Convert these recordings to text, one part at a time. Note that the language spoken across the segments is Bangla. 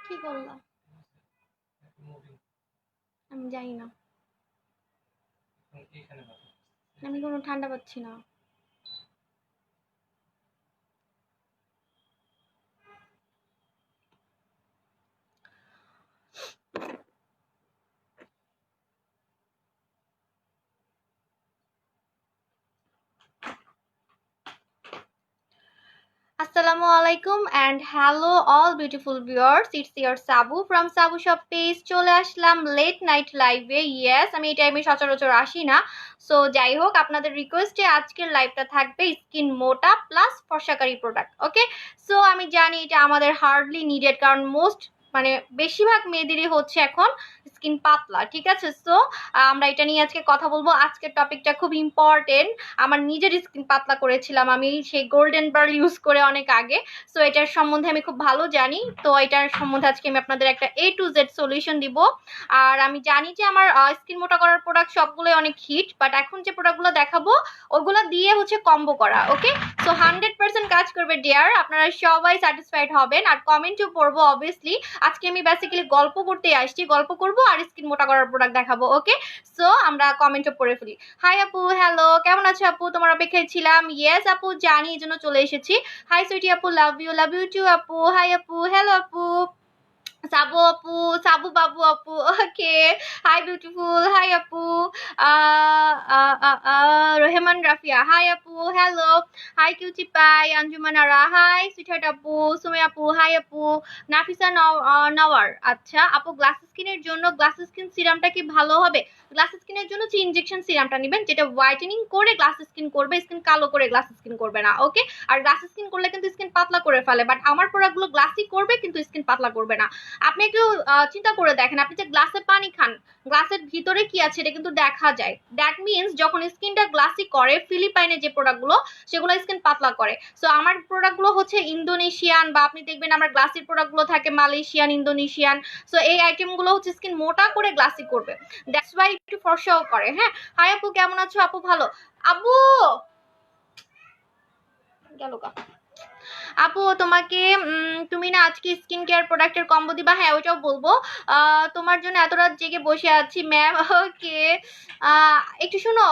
কি করলা? আমি জানি না। আমি কোনো ঠান্ডা পাচ্ছি না। Assalamualaikum and hello all beautiful viewers. It's your Sabu from Sabu Shop page. চলে আসলাম লেট নাইট লাইভে। ইয়েস, আমি এই টাইমে সচরাচর আসি না। সো যাই হোক, আপনাদের রিকোয়েস্টে আজকের লাইভটা থাকবে স্কিন মোটা প্লাস ফর্সাকারী প্রোডাক্ট। ওকে, সো আমি জানি এটা আমাদের হার্ডলি নিডেড, কারণ বেশিরভাগ মেয়েদেরই হচ্ছে এখন স্কিন পাতলা। ঠিক আছে, সো আমরা এটা নিয়ে আজকে কথা বলবো। আজকের টপিকটা খুব ইম্পর্টেন্ট। আমার নিজের স্কিন পাতলা করেছিলাম আমি সেই গোল্ডেন বার্ল ইউজ করে অনেক আগে। সো এটার সম্বন্ধে আমি খুব ভালো জানি। তো এটার সম্বন্ধে আজকে আমি আপনাদের একটা A to Z সলিউশন দিব। আর আমি জানি যে আমার স্কিন মোটা করার প্রোডাক্ট সবগুলোই অনেক হিট, বাট এখন যে প্রোডাক্টগুলো দেখাবো ওগুলো দিয়ে হচ্ছে কম্বো করা। ওকে, সো 100% কাজ করবে ডিয়ার, আপনারা সবাই স্যাটিসফাইড হবেন। আর কমেন্টও পড়বো অবভিয়াসলি। আজকে আমি বেসিক্যালি গল্প করতে আসছি, গল্প করবো আর স্কিন মোটা করার প্রোডাক্ট দেখাবো। ওকে, সো আমরা কমেন্টও পড়ে ফেলি। হাই আপু, হ্যালো, কেমন আছো আপু? তোমার অপেক্ষায় ছিলাম। ইয়েস আপু, জানি, এই জন্য চলে এসেছি। হাই সুইটি আপু, লাভ ইউ টু আপু। হাই আপু, হ্যালো আপু। সাবু আপু, সাবু বাবু আপু, ওকে। হাই বিউটিফুল, হাই আপু। রহেমান রাফিয়া, হাই আপু, hello. Hi cutie pie, Anjuman Ara, hi sweetheart আপু, সুমে আপু, হাই আপু। নাফিসা নাওয়ার, আচ্ছা আপু, গ্লাস স্কিনের জন্য গ্লাস স্কিন সিরামটা কি ভালো হবে? গ্লাস স্কিনের জন্য হচ্ছে ইনজেকশন সিরামটা নেবেন, যেটা হোয়াইটেনিং করে গ্লাস স্কিন করবে, স্কিন কালো করে গ্লাস স্কিন করবে না। ওকে, আর গ্লাস স্কিন করলে কিন্তু স্কিন পাতলা করে ফেলে, বাট আমার প্রোডাক্টগুলো গ্লাসই করবে কিন্তু স্কিন পাতলা করবে না। আপনি একটু চিন্তা করে দেখেন, আপনি যে গ্লাসে পানি খান, গ্লাসের ভিতরে কি আছে এটা কিন্তু দেখা যায়। দ্যাট মিনস যখন স্কিনটা গ্লাসি করে, ফিলিপাইনে যে প্রোডাক্টগুলো সেগুলো স্কিন পাতলা করে। সো আমার প্রোডাক্টগুলো হচ্ছে ইন্দোনেশিয়ান, বা আপনি দেখবেন আমার গ্লাসির প্রোডাক্টগুলো থাকে মালয়েশিয়ান, ইন্দোনেশিয়ান। সো এই আইটেমগুলো হচ্ছে স্কিন মোটা করে গ্লাসি করবে, দ্যাটস ওয়াই একটু ফর্সাও করে। হ্যাঁ, হাই আপু, কেমন আছো আপু? ভালো। আবু গেল কা আপু, তোমাকে তুমি না আজকে স্কিন কেয়ার প্রোডাক্টের কম্বো দিবা? হ্যাঁ, ওইটাও বলবো। তোমার জন্য এত রাত জেগে বসে আছি ম্যাম। ওকে, একটু শুনো।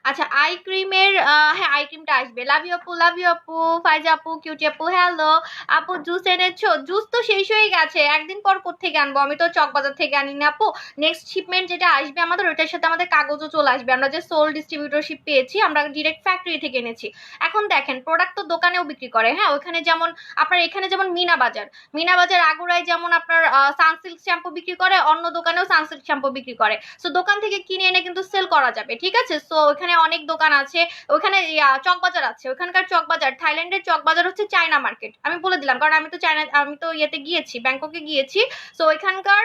আচ্ছা, আই ক্রিমের, হ্যাঁ আই ক্রিমটা আসবে। লাভ ইউ আপু, লাভ ইউ আপু। ফাইজা আপু, কিউটি আপু, হ্যালো আপু। জুস এনেছো? জুস তো শেষ হয়ে গেছে, একদিন পর কোত্থেকে আনবো? আমি তো চকবাজার থেকে আনি না আপু। নেক্সট শিপমেন্ট যেটা আসবে আমাদের, ওইটার সাথে আমাদের কাগজও চলে আসবে। আমরা যে সোল ডিস্ট্রিবিউটরশিপ পেয়েছি, আমরা ডিরেক্ট ফ্যাক্টরি থেকে এনেছি। এখন দেখেন, প্রোডাক্ট তো দোকানেও বিক্রি করে। হ্যাঁ, ওখানে যেমন আপনার এখানে যেমন মিনা বাজার আগুরায় যেমন আপনার সানসিল্ক শ্যাম্পু বিক্রি করে, অন্য দোকানেও সানসিল্ক শ্যাম্পু বিক্রি করে। সো দোকান থেকে কিনে এনে কিন্তু সেল করা যাবে। ঠিক আছে, সো ওখানে অনেক দোকান আছে। ওখানে চকবাজার আছে, ওখানকার চকবাজার, থাইল্যান্ডের চকবাজার হচ্ছে চায়না মার্কেট। আমি বলে দিলাম, কারণ আমি তো ইয়েতে গিয়েছি, ব্যাংককে গিয়েছি। সো ওইখানকার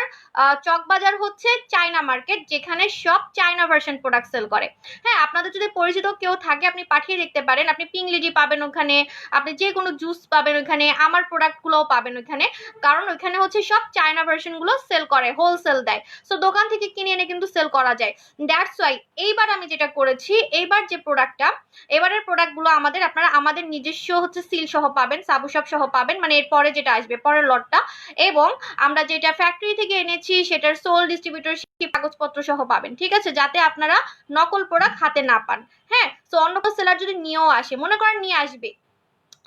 চকবাজার হচ্ছে চায়না মার্কেট, যেখানে সব চায়না ভার্সন প্রোডাক্ট সেল করে। হ্যাঁ, আপনাদের যদি পরিচিত কেউ থাকে আপনি পাঠিয়ে দেখতে পারেন। আপনি পিংলিডি পাবেন ওখানে, আপনি যে কোনো জুস পাবেন ওখানে, আমার প্রোডাক্টগুলোও পাবেন ওখানে, কারণ ওখানে হচ্ছে সব চায়না ভার্সনগুলো সেল করে, হোলসেল দেয়। সো দোকান থেকে কিনে এনে কিন্তু সেল করা যায়। দ্যাটস ওয়াই এইবার আমি যেটা করেছি, এইবার যে প্রোডাক্টটা, এবারের প্রোডাক্টগুলো আপনারা আমাদের নিজস্ব হচ্ছে সিল সহ পাবেন, সাবু শপ সহ পাবেন, মানে এরপরে যেটা আসবে পরের লটটা। এবং আমরা যেটা ফ্যাক্টরি থেকে এনেছি সেটার সোল ডিস্ট্রিবিউটরশিপ কাগজপত্র সহ পাবেন। ঠিক আছে, যাতে আপনারা নকল প্রোডাক্ট হাতে না পান। হ্যাঁ, সো অন্য সেলার যদি নিয়েও আসে, মনে করেন নিয়ে আসবে,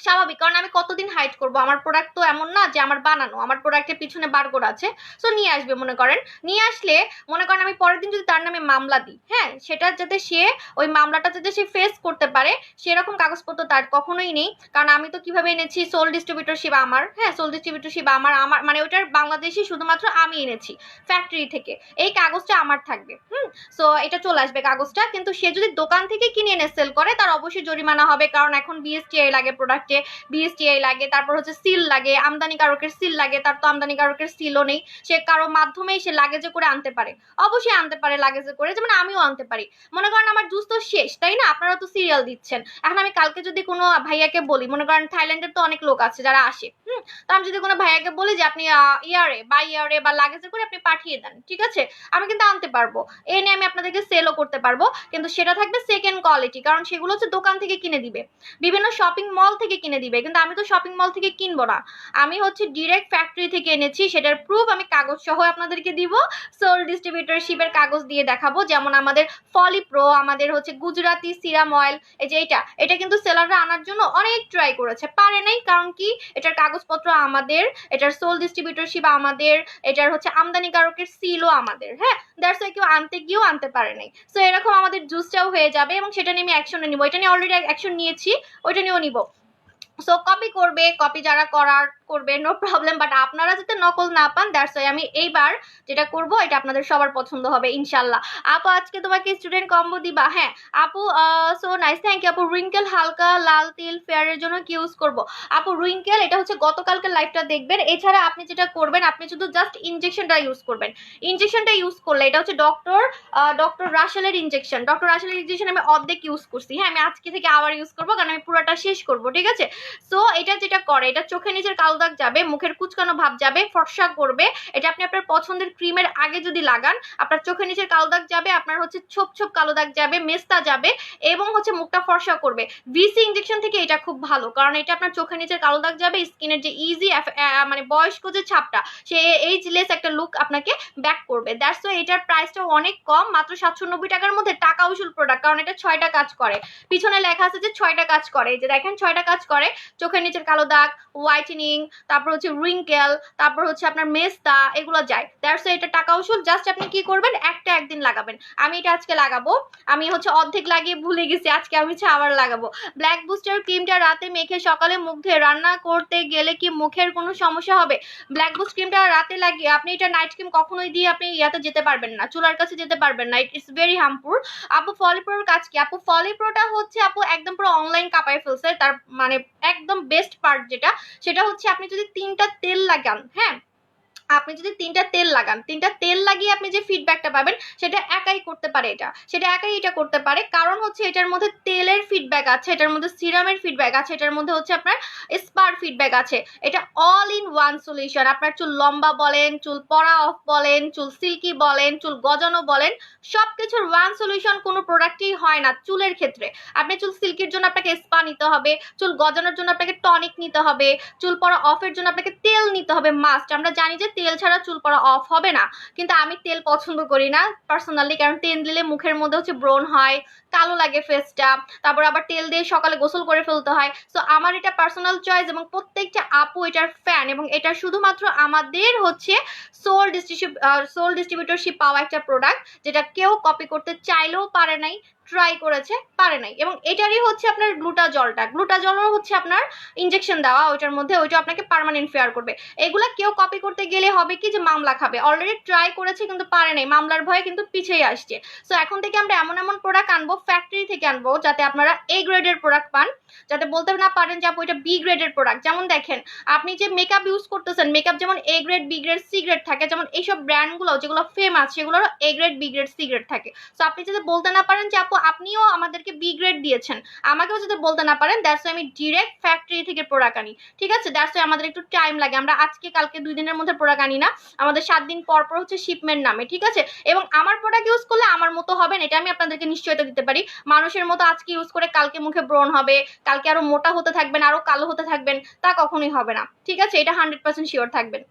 স্বাভাবিক, কারণ আমি কতদিন হাইড করব? আমার প্রোডাক্ট তো এমন না যে আমার বানানো, আমার প্রোডাক্টের পিছনে বারকোড আছে। সো নিয়ে আসবে, মনে করেন নিয়ে আসলে, মনে করেন আমি পরের দিন যদি তার নামে মামলা দিই, হ্যাঁ, সেটা যাতে সে ওই মামলাটা যাতে সে ফেস করতে পারে, সেরকম কাগজপত্র তার কখনোই নেই। কারণ আমি তো কিভাবে এনেছি, সোল ডিস্ট্রিবিউটরশিপ আমার, হ্যাঁ, সোল ডিস্ট্রিবিউটরশিপ আমার আমার মানে ওইটার বাংলাদেশি শুধুমাত্র আমি এনেছি ফ্যাক্টরি থেকে, এই কাগজটা আমার থাকবে। সো এটা চলে আসবে কাগজটা। কিন্তু সে যদি দোকান থেকে কিনে এনে সেল করে, তার অবশ্যই জরিমানা হবে, কারণ এখন বিএসটিআই লাগে প্রোডাক্টে, বিএসটিআই লাগে, তারপর হচ্ছে সিল লাগে, আমদানিকারকের সিল লাগে। তার তো আমদানিকারকের সিলও নেই, সে কারো মাধ্যমেই সে লাগেজে করে আনতে পারে, অবশ্যই আনতে পারে লাগেজে করে, যেমন আমিও আনতে পারি। মনে করেন আমার জুস তো শেষ, তাই না? আপনারা তো সিরিয়াল দিচ্ছেন। এখন আমি কালকে যদি কোনো ভাইয়াকে বলি, মনে করেন থাইল্যান্ডের তো অনেক লোক আছে যারা আসে, তো আমি যদি কোনো ভাইয়াকে বলি যে আপনি ইয়ারে বা লাগেজে করে আপনি পাঠিয়ে দেন, ঠিক আছে, আমি কিন্তু আনতে পারবো, এনে আমি আপনাদেরকে সেলও করতে পারবো। কিন্তু সেটা থাকবে সেকেন্ড কোয়ালিটি, কারণ সেগুলো হচ্ছে দোকান থেকে কিনে দিবে, বিভিন্ন শপিং মল থেকে থেকে কিনে দিবে, কিন্তু আমি তো শপিং মল থেকে কিনবো না, আমি হচ্ছে ডিরেক্ট ফ্যাক্টরি থেকে এনেছি, সেটার প্রুফ আমি কাগজ সহ আপনাদেরকে দিব, সোল ডিস্ট্রিবিউটরশিপের কাগজ দিয়ে দেখাবো। যেমন আমাদের ফলিপ্রো, আমাদের হচ্ছে গুজরাটি সিরাম অয়েল, এই যে এটা কিন্তু সেলাররা আনার জন্য অনেক ট্রাই করেছে, পারে নাই, কারণ কি এটার কাগজপত্র আমাদের, এটার সোল ডিস্ট্রিবিউটরশিপ আমাদের, এটার হচ্ছে আমদানিকারকের সিলও আমাদের, হ্যাঁ, দ্যাটস ওয়াই কেউ আনতে গিয়েও আনতে পারে নাই। সো এরকম আমাদের জুসটাও হয়ে যাবে এবং সেটা নিয়ে আমি অ্যাকশনে নিব, এটা নিয়ে অলরেডি অ্যাকশন নিয়েছি, ওইটা নিয়েও নিব। সো কপি করবে, কপি যারা করার করবে, নো প্রবলেম, বাট আপনারা যাতে নকল না পান, দ্যাটস ওয়াই আমি এইবার যেটা করব এটা আপনাদের সবার পছন্দ হবে ইনশাল্লাহ। আপু আজকে তোমাকে স্টুডেন্ট কম্বো দিবা? হ্যাঁ আপু, সো নাইস, থ্যাংক ইউ আপু। রিঙ্কেল হালকা লাল তিল ফেয়ারের জন্য কি ইউজ করব? আপু রিঙ্কেল এটা হচ্ছে গতকালকে লাইভটা দেখবেন, এছাড়া আপনি যেটা করবেন আপনি শুধু জাস্ট ইনজেকশনটা ইউজ করবেন। ইনজেকশনটা ইউজ করলে এটা হচ্ছে ডক্টর রাসেলের ইনজেকশন, ডক্টর রাসেলের ইনজেকশন আমি অর্ধেক ইউজ করছি, হ্যাঁ আমি আজকে থেকে আবার ইউজ করবো, কারণ আমি পুরোটা শেষ করবো, ঠিক আছে? সো এটা যেটা করে, এটা চোখের নিচের কালো দাগ যাবে, মুখের কুচকানো ভাব যাবে, ফর্সা করবে। এটা আপনি আপনার পছন্দের ক্রিমের আগে যদি লাগান, আপনার চোখের নিচের কালো দাগ যাবে, আপনার হচ্ছে ছোপ ছোপ কালো দাগ যাবে, মেস্তা যাবে, এবং হচ্ছে মুখটা ফর্সা করবে। ভিসি ইনজেকশন থেকে এটা খুব ভালো, কারণ এটা আপনার চোখের নিচের কালো দাগ যাবে, স্কিনের যে ইজি মানে বয়স্ক যে ছাপটা, সে এইজলেস একটা লুক আপনাকে ব্যাক করবে। দ্যাটস ওয়াই এটার প্রাইসটা অনেক কম, মাত্র 790 টাকার মধ্যে, টাকা উসুল প্রোডাক্ট, কারণ এটা 6টা কাজ করে, পিছনে লেখা আছে যে 6টা কাজ করে, এই যে দেখেন 6টা কাজ করে, চোখের নিচের কালো দাগ, হোয়াইটেনিং, তারপর হচ্ছে রিঙ্কেল, তারপর হচ্ছে আপনার মেস্তা, এগুলো যায়। দ্যাটস এটা টাকা উসুল। জাস্ট আপনি কি করবেন, একটা একদিন লাগাবেন। আমি এটা আজকে লাগাবো, আমি হচ্ছে অর্ধেক লাগিয়ে ভুলে গেছি, আজকে আমি হচ্ছে আবার লাগাবো। ব্ল্যাক বুস্টার ক্রিমটা রাতে মেখে সকালে মুখ ধুয়ে রান্না করতে গেলে কি মুখের কোনো সমস্যা হবে? ব্ল্যাক বুস্ট ক্রিমটা রাতে লাগিয়ে আপনি এটা নাইট ক্রিম কখনোই দিয়ে আপনি ইয়াতে যেতে পারবেন না, চুলার কাছে যেতে পারবেন না, ইটস ভেরি হার্মফুল। আপু ফলিপ্রোর কাজ কি? আপু ফলিপ্রোটা হচ্ছে আপু একদম পুরো অনলাইন কাঁপায় ফেলছে, তার মানে একদম বেস্ট পার্ট যেটা, সেটা হচ্ছে আপনি যদি 3টা তেল লাগান, হ্যাঁ আপনি যদি 3টা তেল লাগান, 3টা তেল লাগিয়ে আপনি যে ফিডব্যাকটা পাবেন সেটা একাই করতে পারে, সেটা একাই এটা করতে পারে, কারণ হচ্ছে এটার মধ্যে তেলের ফিডব্যাক আছে, এটার মধ্যে সিরামের ফিডব্যাক আছে, এটার মধ্যে হচ্ছে আপনার স্পার ফিডব্যাক আছে, এটা অল ইন ওয়ান সলিউশন। আপনার চুল লম্বা বলেন, চুল পড়া অফ বলেন, চুল সিল্কি বলেন, চুল গজানো বলেন, সবকিছুর ওয়ান সলিউশন কোনো প্রোডাক্টই হয় না চুলের ক্ষেত্রে। আপনি চুল সিল্কির জন্য আপনাকে স্পা নিতে হবে, চুল গজানোর জন্য আপনাকে টনিক নিতে হবে, চুল পড়া অফের জন্য আপনাকে তেল নিতে হবে মাস্ট। আমরা জানি যে তেল ছাড়া চুল পড়া অফ হবে না, কিন্তু আমি তেল পছন্দ করি না পার্সোনালি, কারণ তেল দিলে মুখের মধ্যে হচ্ছে ব্রণ হয়, কালো লাগে ফেসটা, তারপর আবার তেল দিয়ে সকালে গোসল করে ফেলতে হয়। সো আমার এটা পার্সোনাল চয়েস, এবং প্রত্যেকটা আপু এটার ফ্যান, এবং এটা শুধুমাত্র আমাদের হচ্ছে সোল ডিস্ট্রিবিউটরশিপ পাওয়া একটা প্রোডাক্ট, যেটা কেউ কপি করতে চাইলেও পারে নাই, ট্রাই করেছে পারে নাই। এবং এটারই হচ্ছে আপনার গ্লুটাজলও হচ্ছে আপনার ইনজেকশন দেওয়া ওইটার মধ্যে, ওইটা আপনাকে পার্মানেন্ট ফেয়ার করবে। এগুলা কেউ কপি করতে গেলে হবে কি যে মামলা খাবে, অলরেডি ট্রাই করেছে কিন্তু পারে নাই, মামলার ভয়ে কিন্তু পিছিয়ে আসছে। সো এখন থেকে আমরা এমন এমন প্রোডাক্ট আনবো, ফ্যাক্টরি থেকে আনবো, যাতে আপনারা এ গ্রেডের প্রোডাক্ট পান, যাতে বলতে না পারেন যে আপু এটা বি গ্রেডের প্রোডাক্ট। যেমন দেখেন আপনি যে মেকআপ ইউজ করতেছেন, মেকআপ যেমন A grade B grade C grade থাকে, যেমন এইসব ব্র্যান্ডগুলো যেগুলো ফেমাস সেগুলোর A grade B grade C grade থাকে। সো আপনি যদি বলতে না পারেন যে আপু আপনিও আমাদেরকে বি গ্রেড দিয়েছেন, আমাকেও যদি বলতে না পারেন, দ্যাটস আমি ডিরেক্ট ফ্যাক্টরি থেকে প্রোডাক্ট আনি, ঠিক আছে? দ্যাটস আমাদের একটু টাইম লাগে, আমরা আজকে কালকে 2 দিনের মধ্যে প্রোডাক্ট আনি না, আমাদের 7 দিন পর পর হচ্ছে শিপমেন্ট নামে, ঠিক আছে? এবং আমার প্রোডাক্ট ইউজ করলে আমার মতো হবেন, এটা আমি আপনাদেরকে নিশ্চয়তা দিতে পারি। মানুষের মতো আজকে ইউজ করে কালকে মুখে ব্রণ হবে, কালকে আরো মোটা হতে থাকবেন, আরো কালো হতে থাকবেন, তা কখনোই হবে না, ঠিক আছে? এটা 100% শিওর থাকবেন।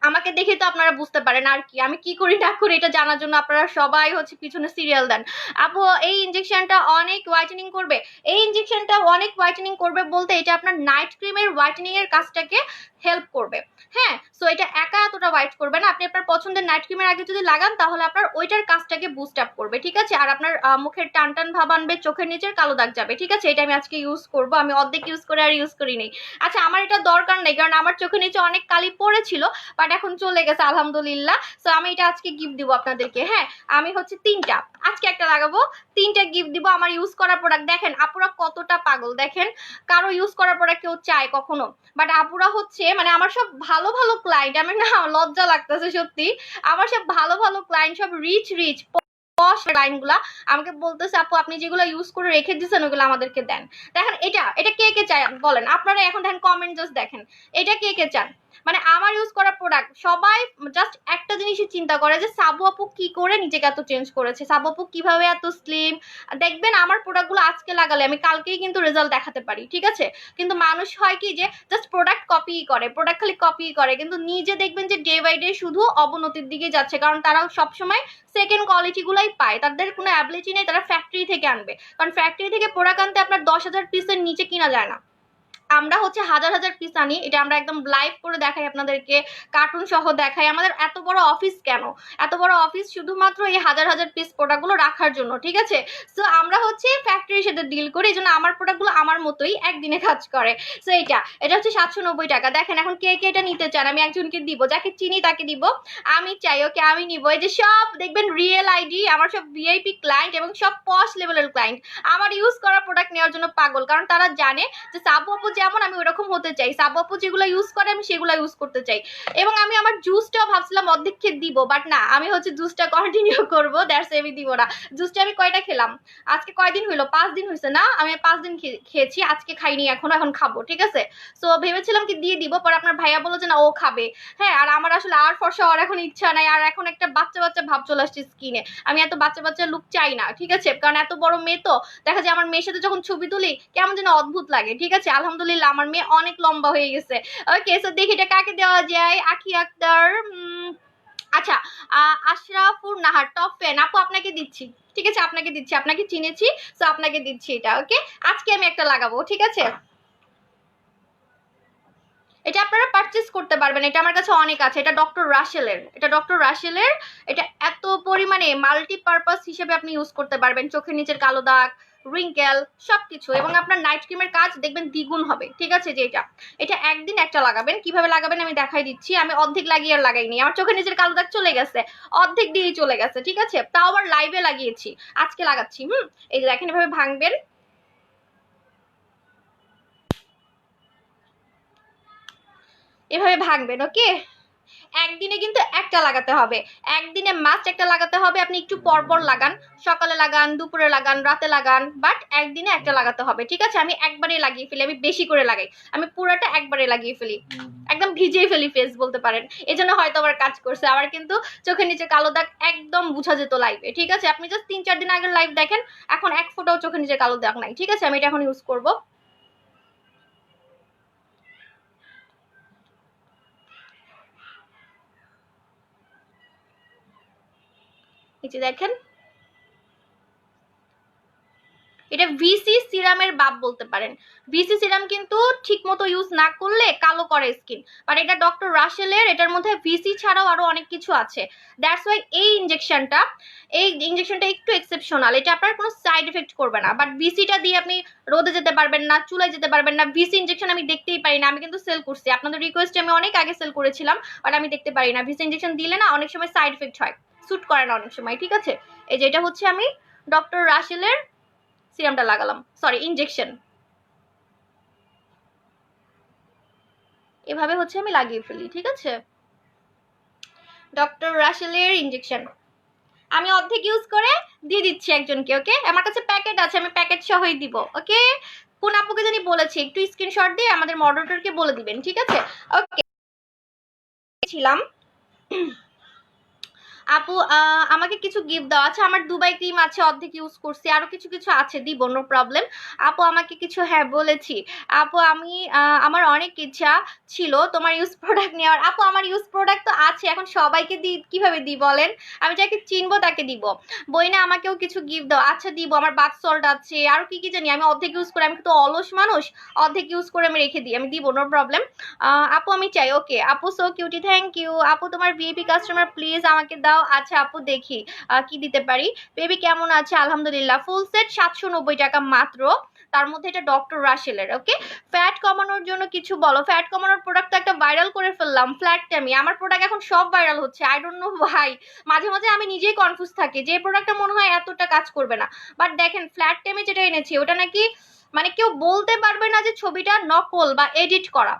আমাকে দেখে তো আপনারা বুঝতে পারেন আর কি আমি কি করি না করি, এটা জানার জন্য আপনারা সবাই হচ্ছে পিছনে সিরিয়াল দেন। আপু এই ইনজেকশনটা অনেক হোয়াইটেনিং করবে? এই ইনজেকশনটা অনেক হোয়াইটেনিং করবে বলতে এটা আপনার নাইট ক্রিমের হোয়াইটেনিং এর কাজটাকে হেল্প করবে, হ্যাঁ। সো এটা একা এতটা হোয়াইট করবে না, আপনি আপনার পছন্দের নাইট ক্রিমের আগে যদি লাগান তাহলে আপনার ওইটার কাজটাকে বুস্ট আপ করবে, ঠিক আছে? আর আপনার মুখের টান টান ভাব আনবে, চোখের নিচের কালো দাগ যাবে, ঠিক আছে? এটা আমি আজকে ইউজ করব, আমি অর্ধেক ইউজ করে আর ইউজ করি নেই। আচ্ছা আমার এটা দরকার নেই, কারণ আমার চোখের নিচে অনেক কালি পড়েছিল, বাট এখন চলে গেছে আলহামদুলিল্লাহ। সো আমি এটা আজকে গিফট দিব আপনাদেরকে, হ্যাঁ। আমি হচ্ছে 3টা, আজকে একটা লাগাবো, 3টা গিফট দিব আমার ইউজ করা প্রোডাক্ট। দেখেন আপুরা কতটা পাগল, দেখেন কারো ইউজ করার প্রোডাক্ট কেউ চায় কখনো, বাট আপুরা হচ্ছে মানে আমার সব ভালো ভালো ক্লায়েন্ট, আমার না লজ্জা লাগতেছে সত্যি, আমার সব ভালো ভালো ক্লায়েন্ট, সব রিচ ক্লায়েন্টগুলা আমাকে বলতেছে আপু আপনি যেগুলো ইউজ করে রেখে দিয়েছেন ওগুলো আমাদেরকে দেন। দেখেন এটা কে কে চায় বলেন আপনারা, এখন দেখেন কমেন্ট জাস্ট দেখেন, এটা কে কে চান? মানে আমার ইউজ করা প্রোডাক্ট সবাই জাস্ট একটা জিনিসই চিন্তা করে যে সাবু আপু কি করে নিজেকে এত চেঞ্জ করেছে, সাবু আপু কিভাবে এত স্লিম। দেখবেন আমার প্রোডাক্টগুলো আজকে লাগালে আমি কালকেই কিন্তু রেজাল্ট দেখাতে পারি, ঠিক আছে। কিন্তু মানুষ হয় কি যে জাস্ট প্রোডাক্ট কপি করে, প্রোডাক্ট খালি কপি করে, কিন্তু নিজে দেখবেন যে ডে বাই ডে শুধু অবনতির দিকে যাচ্ছে, কারণ তারা সবসময় সেকেন্ড কোয়ালিটি গুলাই পায়, তাদের কোনো অ্যাবিলিটি নেই, তারা ফ্যাক্টরি থেকে আনবে, কারণ ফ্যাক্টরি থেকে প্রোডাক্ট আনতে আপনার 10,000 পিসের নিচে কিনা যায় না। আমরা হচ্ছে হাজার হাজার পিস আনি, এটা আমরা একদম লাইভ করে দেখাই আপনাদেরকে, কার্টুন সহ দেখাই। আমাদের এত বড় অফিস কেন, এত বড় অফিস শুধুমাত্র এই হাজার হাজার পিস প্রোডাক্টগুলো রাখার জন্য, ঠিক আছে। সো আমরা হচ্ছে ফ্যাক্টরির সাথে ডিল করি, এই জন্য আমার প্রোডাক্টগুলো আমার মতোই একদিনে কাজ করে। সো এটা হচ্ছে 790 টাকা। দেখেন এখন কে কে এটা নিতে চান, আমি একজনকে দিব, যাকে চিনি তাকে দিব। আমি চাই, ওকে আমি নিব। এই যে সব দেখবেন রিয়েল আইডি, আমার সব ভিআইপি ক্লায়েন্ট এবং সব পশ লেভেলের ক্লায়েন্ট আমার ইউজ করা প্রোডাক্ট নেওয়ার জন্য পাগল, কারণ তারা জানে যে সাবু আপু যেমন আমি ওরকম হতে চাই, সাবু আপু যেগুলো ইউজ করে আমি সেগুলো ইউজ করতে চাই। এবং আমি আমার জুসটাও ভাবছিলাম অর্ধেক খেয়ে দিব, বাট না, আমি হচ্ছে জুসটা কন্টিনিউ করবো, দ্যাটস আমি দিব না। জুসটা আমি কয়টা খেলাম আজকে, কয়দিন হইলো, 5 দিন হয়েছে না, আমি 5 দিন খেয়েছি, আজকে খাইনি, এখন খাবো, ঠিক আছে। সো ভেবেছিলাম কি দিয়ে দিব, পরে আপনার ভাইয়া বললো যে না ও খাবে। হ্যাঁ, আর আমার আসলে আর ফর্সা হওয়ার এখন ইচ্ছা নাই, আর এখন একটা বাচ্চা বাচ্চা ভাব চলে আসছে স্কিনে, আমি এত বাচ্চা বাচ্চা লুক চাই না, ঠিক আছে। কারণ এত বড় মেয়ে তো, দেখা যায় আমার মেয়ের সাথে যখন ছবি তুলি কেমন যেন অদ্ভুত লাগে, ঠিক আছে। আলহামদুলিল্লাহ আমার মেয়ে অনেক লম্বা হয়ে গেছে। ওকে, সো দেখি এটা কাকে দেওয়া যায়। আখি আক্তার, আচ্ছা, আশরাফুর নাহার টপ ফ্যান আপু, আপনাকে দিচ্ছি, ঠিক আছে, আপনাকে দিচ্ছি, আপনাকে চিনেছি, সো আপনাকে দিচ্ছি এটা। ওকে, আজকে আমি একটা লাগাবো, ঠিক আছে। এটা আপনারা পারচেজ করতে পারবেন, এটা আমার কাছে অনেক আছে। এটা ডক্টর রাসেলের, এটা এত পরিমাণে মাল্টিপারপাস হিসেবে আপনি ইউজ করতে পারবেন, চোখের নিচের কালো দাগ, রিঙ্কেল, সবকিছু। এবং আপনার নাইট ক্রিমের কাজ দেখবেন দ্বিগুণ হবে, ঠিক আছে। যে এটা একদিন একটা লাগাবেন, কিভাবে লাগাবেন আমি দেখাই দিচ্ছি। আমি অর্ধেক লাগিয়ে আর লাগাইনি, আমার চোখের নিচের কালো দাগ চলে গেছে, অর্ধেক দিয়েই চলে গেছে, ঠিক আছে। তাও আবার লাইভে লাগিয়েছি, আজকে লাগাচ্ছি। এই যে দেখেন, এভাবে ভাঙবেন, এভাবে ভাঙবেন। ওকে, একদিনে কিন্তু একটা লাগাতে হবে, একদিনে মাস্ট একটা লাগাতে হবে। আপনি একটু পর পর লাগান, সকালে লাগান, দুপুরে লাগান, রাতে লাগান, বাট একদিনে একটা লাগাতে হবে, ঠিক আছে। আমি একবারে লাগিয়ে ফেলি, আমি বেশি করে লাগাই, আমি পুরোটা একবারে লাগিয়ে ফেলি, একদম ভিজিয়ে ফেলি ফেস বলতে পারেন। এই জন্য হয়তো আবার কাজ করছে। আবার কিন্তু চোখের নিচে কালো দাগ একদম বোঝা যেত লাইভে, ঠিক আছে। আপনি জাস্ট 3-4 দিন আগের লাইভ দেখেন, এখন এক ফোঁটাও চোখের নিচে কালো দাগ নাই, ঠিক আছে। আমি এটা এখন ইউজ করবো। এই যে দেখেন, এটা ভিসি সিরামের বাপ বলতে পারেন। ভিসি সিরাম কিন্তু ঠিক মতো ইউজ না করলে কালো করে স্কিন, বাট এটা ডক্টর রাসেলের, এটার মধ্যে ভিসি ছাড়াও আরো অনেক কিছু আছে। দ্যাটস ওয়াই এই ইনজেকশনটা একটু এক্সেপশনাল, এটা আপনার কোনো সাইড এফেক্ট করবে না। বাট ভিসিটা দিয়ে আপনি রোদে যেতে পারবেন না, চুলায় যেতে পারবেন না। ভিসি ইনজেকশন আমি দেখতেই পারি না, আমি কিন্তু সেল করছি, আপনাদের রিকোয়েস্টে আমি অনেক আগে সেল করেছিলাম, বাট আমি দেখতে পারি না। ভিসি ইনজেকশন দিলে না অনেক সময় সাইড এফেক্ট হয়, স্যুট করে না অনেক সময়, ঠিক আছে। এই যে এটা হচ্ছে আমি ডক্টর রাসেলের সিরামটা লাগালাম, সরি ইনজেকশন, এভাবে হচ্ছে আমি লাগিয়ে ফেলি, ঠিক আছে। ডক্টর রাসেলের ইনজেকশন আমি অর্ধেক ইউজ করে দিয়ে দিচ্ছি একজনকে। ওকে, আমার কাছে প্যাকেট আছে, আমি প্যাকেট সহই দিব। ওকে, কোন আপুকে জানি বলেছি একটু স্ক্রিনশট দিয়ে আমাদের মডারেটরকে বলে দিবেন, ঠিক আছে। ওকে, ছিলাম আপু, আমাকে কিছু গিফট দাও। আচ্ছা, আমার দুবাই ক্রিম আছে, অর্ধেক ইউজ করছি, আরো কিছু কিছু আছে, দিব, নো প্রবলেম। আপু আমাকে কিছু, হ্যাঁ বলেছি। আপু আমি আমার অনেক ইচ্ছা ছিল তোমার ইউজ প্রোডাক্ট নেওয়ার। আপু আমার ইউজ প্রোডাক্ট তো আছে, এখন সবাইকে দিই কিভাবে দিই বলেন, আমি যাকে চিনবো তাকে দিব। বই না আমাকেও কিছু গিফট দাও। আচ্ছা দিব, আমার বাথ সল্ট আছে, আরো কি কি জানি, আমি অর্ধেক ইউজ করে, আমি তো অলস মানুষ, অর্ধেক ইউজ করে আমি রেখে দিই, আমি দিব, নো প্রবলেম। আপু আমি চাই। ওকে আপু, সো কিউটি, থ্যাংক ইউ। আপু তোমার ভিআইপি কাস্টমার, প্লিজ আমাকে দাও। আচ্ছা আপু দেখি কি দিতে পারি। বেবি কেমন আছে? আলহামদুলিল্লাহ। ফুল সেট 790 টাকা মাত্র, তার মধ্যে এটা ডক্টর রাসেলের। ওকে, ফ্যাট কমানোর জন্য কিছু বলো। ফ্যাট কমানোর প্রোডাক্ট তো একটা ভাইরাল করে ফেললাম, ফ্ল্যাট ট্যামি। আমার প্রোডাক্ট এখন সব ভাইরাল হচ্ছে, আই ডোন্ট নো ভাই। মাঝে মাঝে আমি নিজেই কনফিউজ থাকি যে এই প্রোডাক্টটা মনে হয় এতটা কাজ করবে না, বাট দেখেন ফ্ল্যাট ট্যামি যেটা এনেছি ওটা নাকি মানে কেউ বলতে পারবে না যে ছবিটা নকল বা এডিট করা,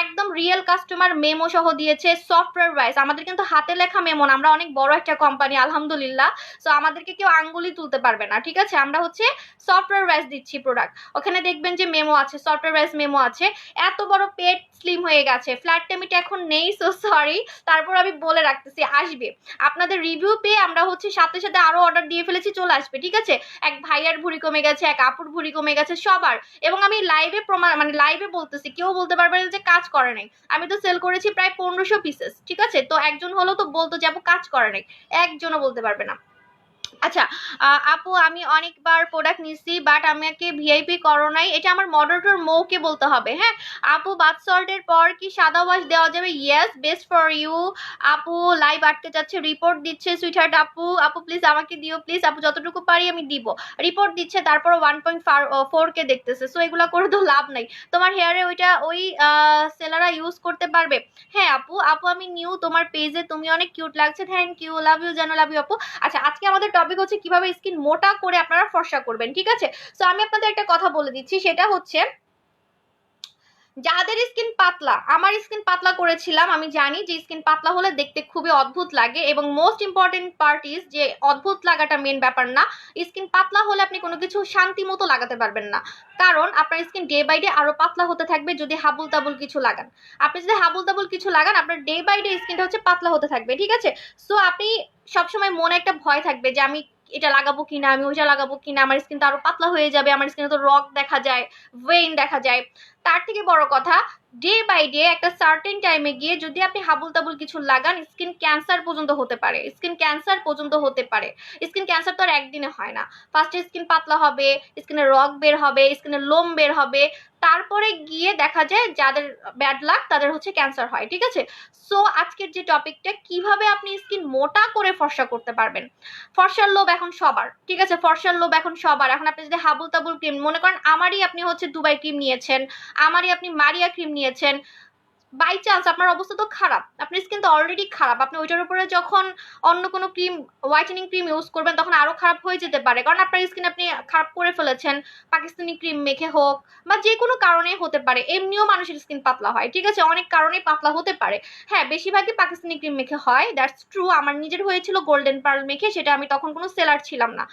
একদম রিয়েল কাস্টমার মেমো সহ দিয়েছে, সফটওয়্যার ওয়াইজ। আমাদের কিন্তু হাতে লেখা মেমো না, আমরা অনেক বড় একটা কোম্পানি আলহামদুলিল্লাহ, সো আমাদেরকে কেউ আঙ্গুলি তুলতে পারবে না, ঠিক আছে। আমরা হচ্ছে সফটওয়্যার ওয়াইজ দিচ্ছি প্রোডাক্ট, ওখানে দেখবেন যে মেমো আছে, সফটওয়্যার ওয়াইজ মেমো আছে। এত বড় পেট স্লিম হয়ে গেছে। ফ্ল্যাট টামিটা এখন নেই, সো সরি, তারপর আমি বলে রাখতেছি আসবে। আপনাদের রিভিউ পেয়ে আমরা হচ্ছে সাথে সাথে আরো অর্ডার দিয়ে ফেলেছি, চলে আসবে, ঠিক আছে। এক ভাইয়ার ভুঁড়ি কমে গেছে, এক আপুর ভুঁড়ি কমে গেছে, সবার। এবং আমি লাইভে প্রমাণ, মানে লাইভে বলতেছি, কেউ বলতে পারবে না যে কাজ করে নাই। আমি তো সেল করেছি প্রায় 1500 পিসেস, ঠিক আছে। তো একজন হলেও তো বলতো যে আপু কাজ করে নাই, একজনও বলতে পারবে না। আচ্ছা, আপু আমি অনেকবার প্রোডাক্ট নিছি, বাট আমাকে ভিআইপি করো নাই, এটা আমার মডারেটর মৌকে বলতে হবে। হ্যাঁ আপু, বাথ সল্টের পর কি সাদা ওয়াশ দেওয়া যাবে? Yes, best for you. আপু লাইভ আটকে যাচ্ছে, রিপোর্ট দিচ্ছে সুইটহার্ট আপু। আপু প্লিজ আমাকে দিও, প্লিজ আপু, যতটুকু পারি আমি দিব। রিপোর্ট দিচ্ছে, তারপর 1.4K দেখতেছে, সো এগুলা করে তো লাভ নাই। তোমার হেয়ারে ওইটা ওই সেলারা ইউজ করতে পারবে? হ্যাঁ আপু, আপু আমি নিউ তোমার পেজে, তুমি অনেক কিউট লাগছে, থ্যাংক ইউ, লাভ ইউ জানো, লাভ ইউ আপু। আচ্ছা, আজকে আমাদের টপিক হচ্ছে কিভাবে স্কিন মোটা করে আপনারা ফর্সা করবেন, ঠিক আছে। সো আমি আপনাদের একটা কথা বলে দিচ্ছি, সেটা হচ্ছে যাদের স্কিন পাতলা, আমার স্কিন পাতলা করেছিলাম, আমি জানি যে স্কিন পাতলা হলে দেখতে খুবই অদ্ভুত লাগে, এবং মোস্ট ইম্পর্টেন্ট পার্ট ইজ যে অদ্ভুত লাগাটা মেন ব্যাপার না। স্কিন পাতলা হলে আপনি কোনো কিছু শান্তি মতো লাগাতে পারবেন না, কারণ আপনার স্কিন ডে বাই ডে আরো পাতলা হতে থাকবে যদি হাবুল তাবুল কিছু লাগান। আপনি যদি হাবুল তাবুল কিছু লাগান, আপনার ডে বাই ডে স্কিনটা হচ্ছে পাতলা হতে থাকবে, ঠিক আছে। সো আপনি সবসময় মনে একটা ভয় থাকবে যে আমি এটা লাগাবো কিনা, আমি ওইটা লাগাবো কিনা, আমার স্কিন তো আরো পাতলা হয়ে যাবে, আমার স্কিনে তো রক দেখা যায়, ভেইন দেখা যায়। তার থেকে বড় কথা, ডে বাই ডে একটা সার্টেন টাইমে গিয়ে যদি আপনি হাবুল তাবুল কিছু লাগান, স্কিন ক্যান্সার পর্যন্ত হতে পারে, স্কিন ক্যান্সার পর্যন্ত হতে পারে। স্কিন ক্যান্সার তো আর একদিনে হয় না। ফার্স্টে স্কিন পাতলা হবে, স্কিনে রক বের হবে, স্কিনে লোম বের হবে, তারপরে গিয়ে দেখা যায় যাদের ব্যাড লাক তাদের হচ্ছে ক্যান্সার হয়, ঠিক আছে। সো আজকের যে টপিকটা, কিভাবে আপনি স্কিন মোটা করে ফর্সা করতে পারবেন। ফর্সার লোভ এখন সবার, ঠিক আছে, ফর্সার লোভ এখন সবার। এখন আপনি যদি হাবুল তাবুল ক্রিম, মনে করেন আমারই আপনি হচ্ছে দুবাই ক্রিম নিয়েছেন, আমারই আপনি মারিয়া ক্রিম নিয়েছেন, বাই চান্স আপনার অবস্থা তো খারাপ, আপনার স্কিন তো অলরেডি খারাপ, আপনি ওইটার উপরে যখন অন্য কোনো ক্রিম, হোয়াইটেনিং ক্রিম ইউজ করবেন, তখন আরো খারাপ হয়ে যেতে পারে, কারণ আপনার স্কিন আপনি খারাপ করে ফেলেছেন, পাকিস্তানি ক্রিম মেখে হোক বা যে কোনো কারণে হতে পারে। এমনিও মানুষের স্কিন পাতলা হয়, ঠিক আছে, অনেক কারণেই পাতলা হতে পারে। হ্যাঁ, বেশিরভাগই পাকিস্তানি ক্রিম মেখে হয়, দ্যাটস ট্রু। আমার নিজের হয়েছিল গোল্ডেন পার্ল মেখে, সেটা আমি তখন কোনো সেলার ছিলাম না,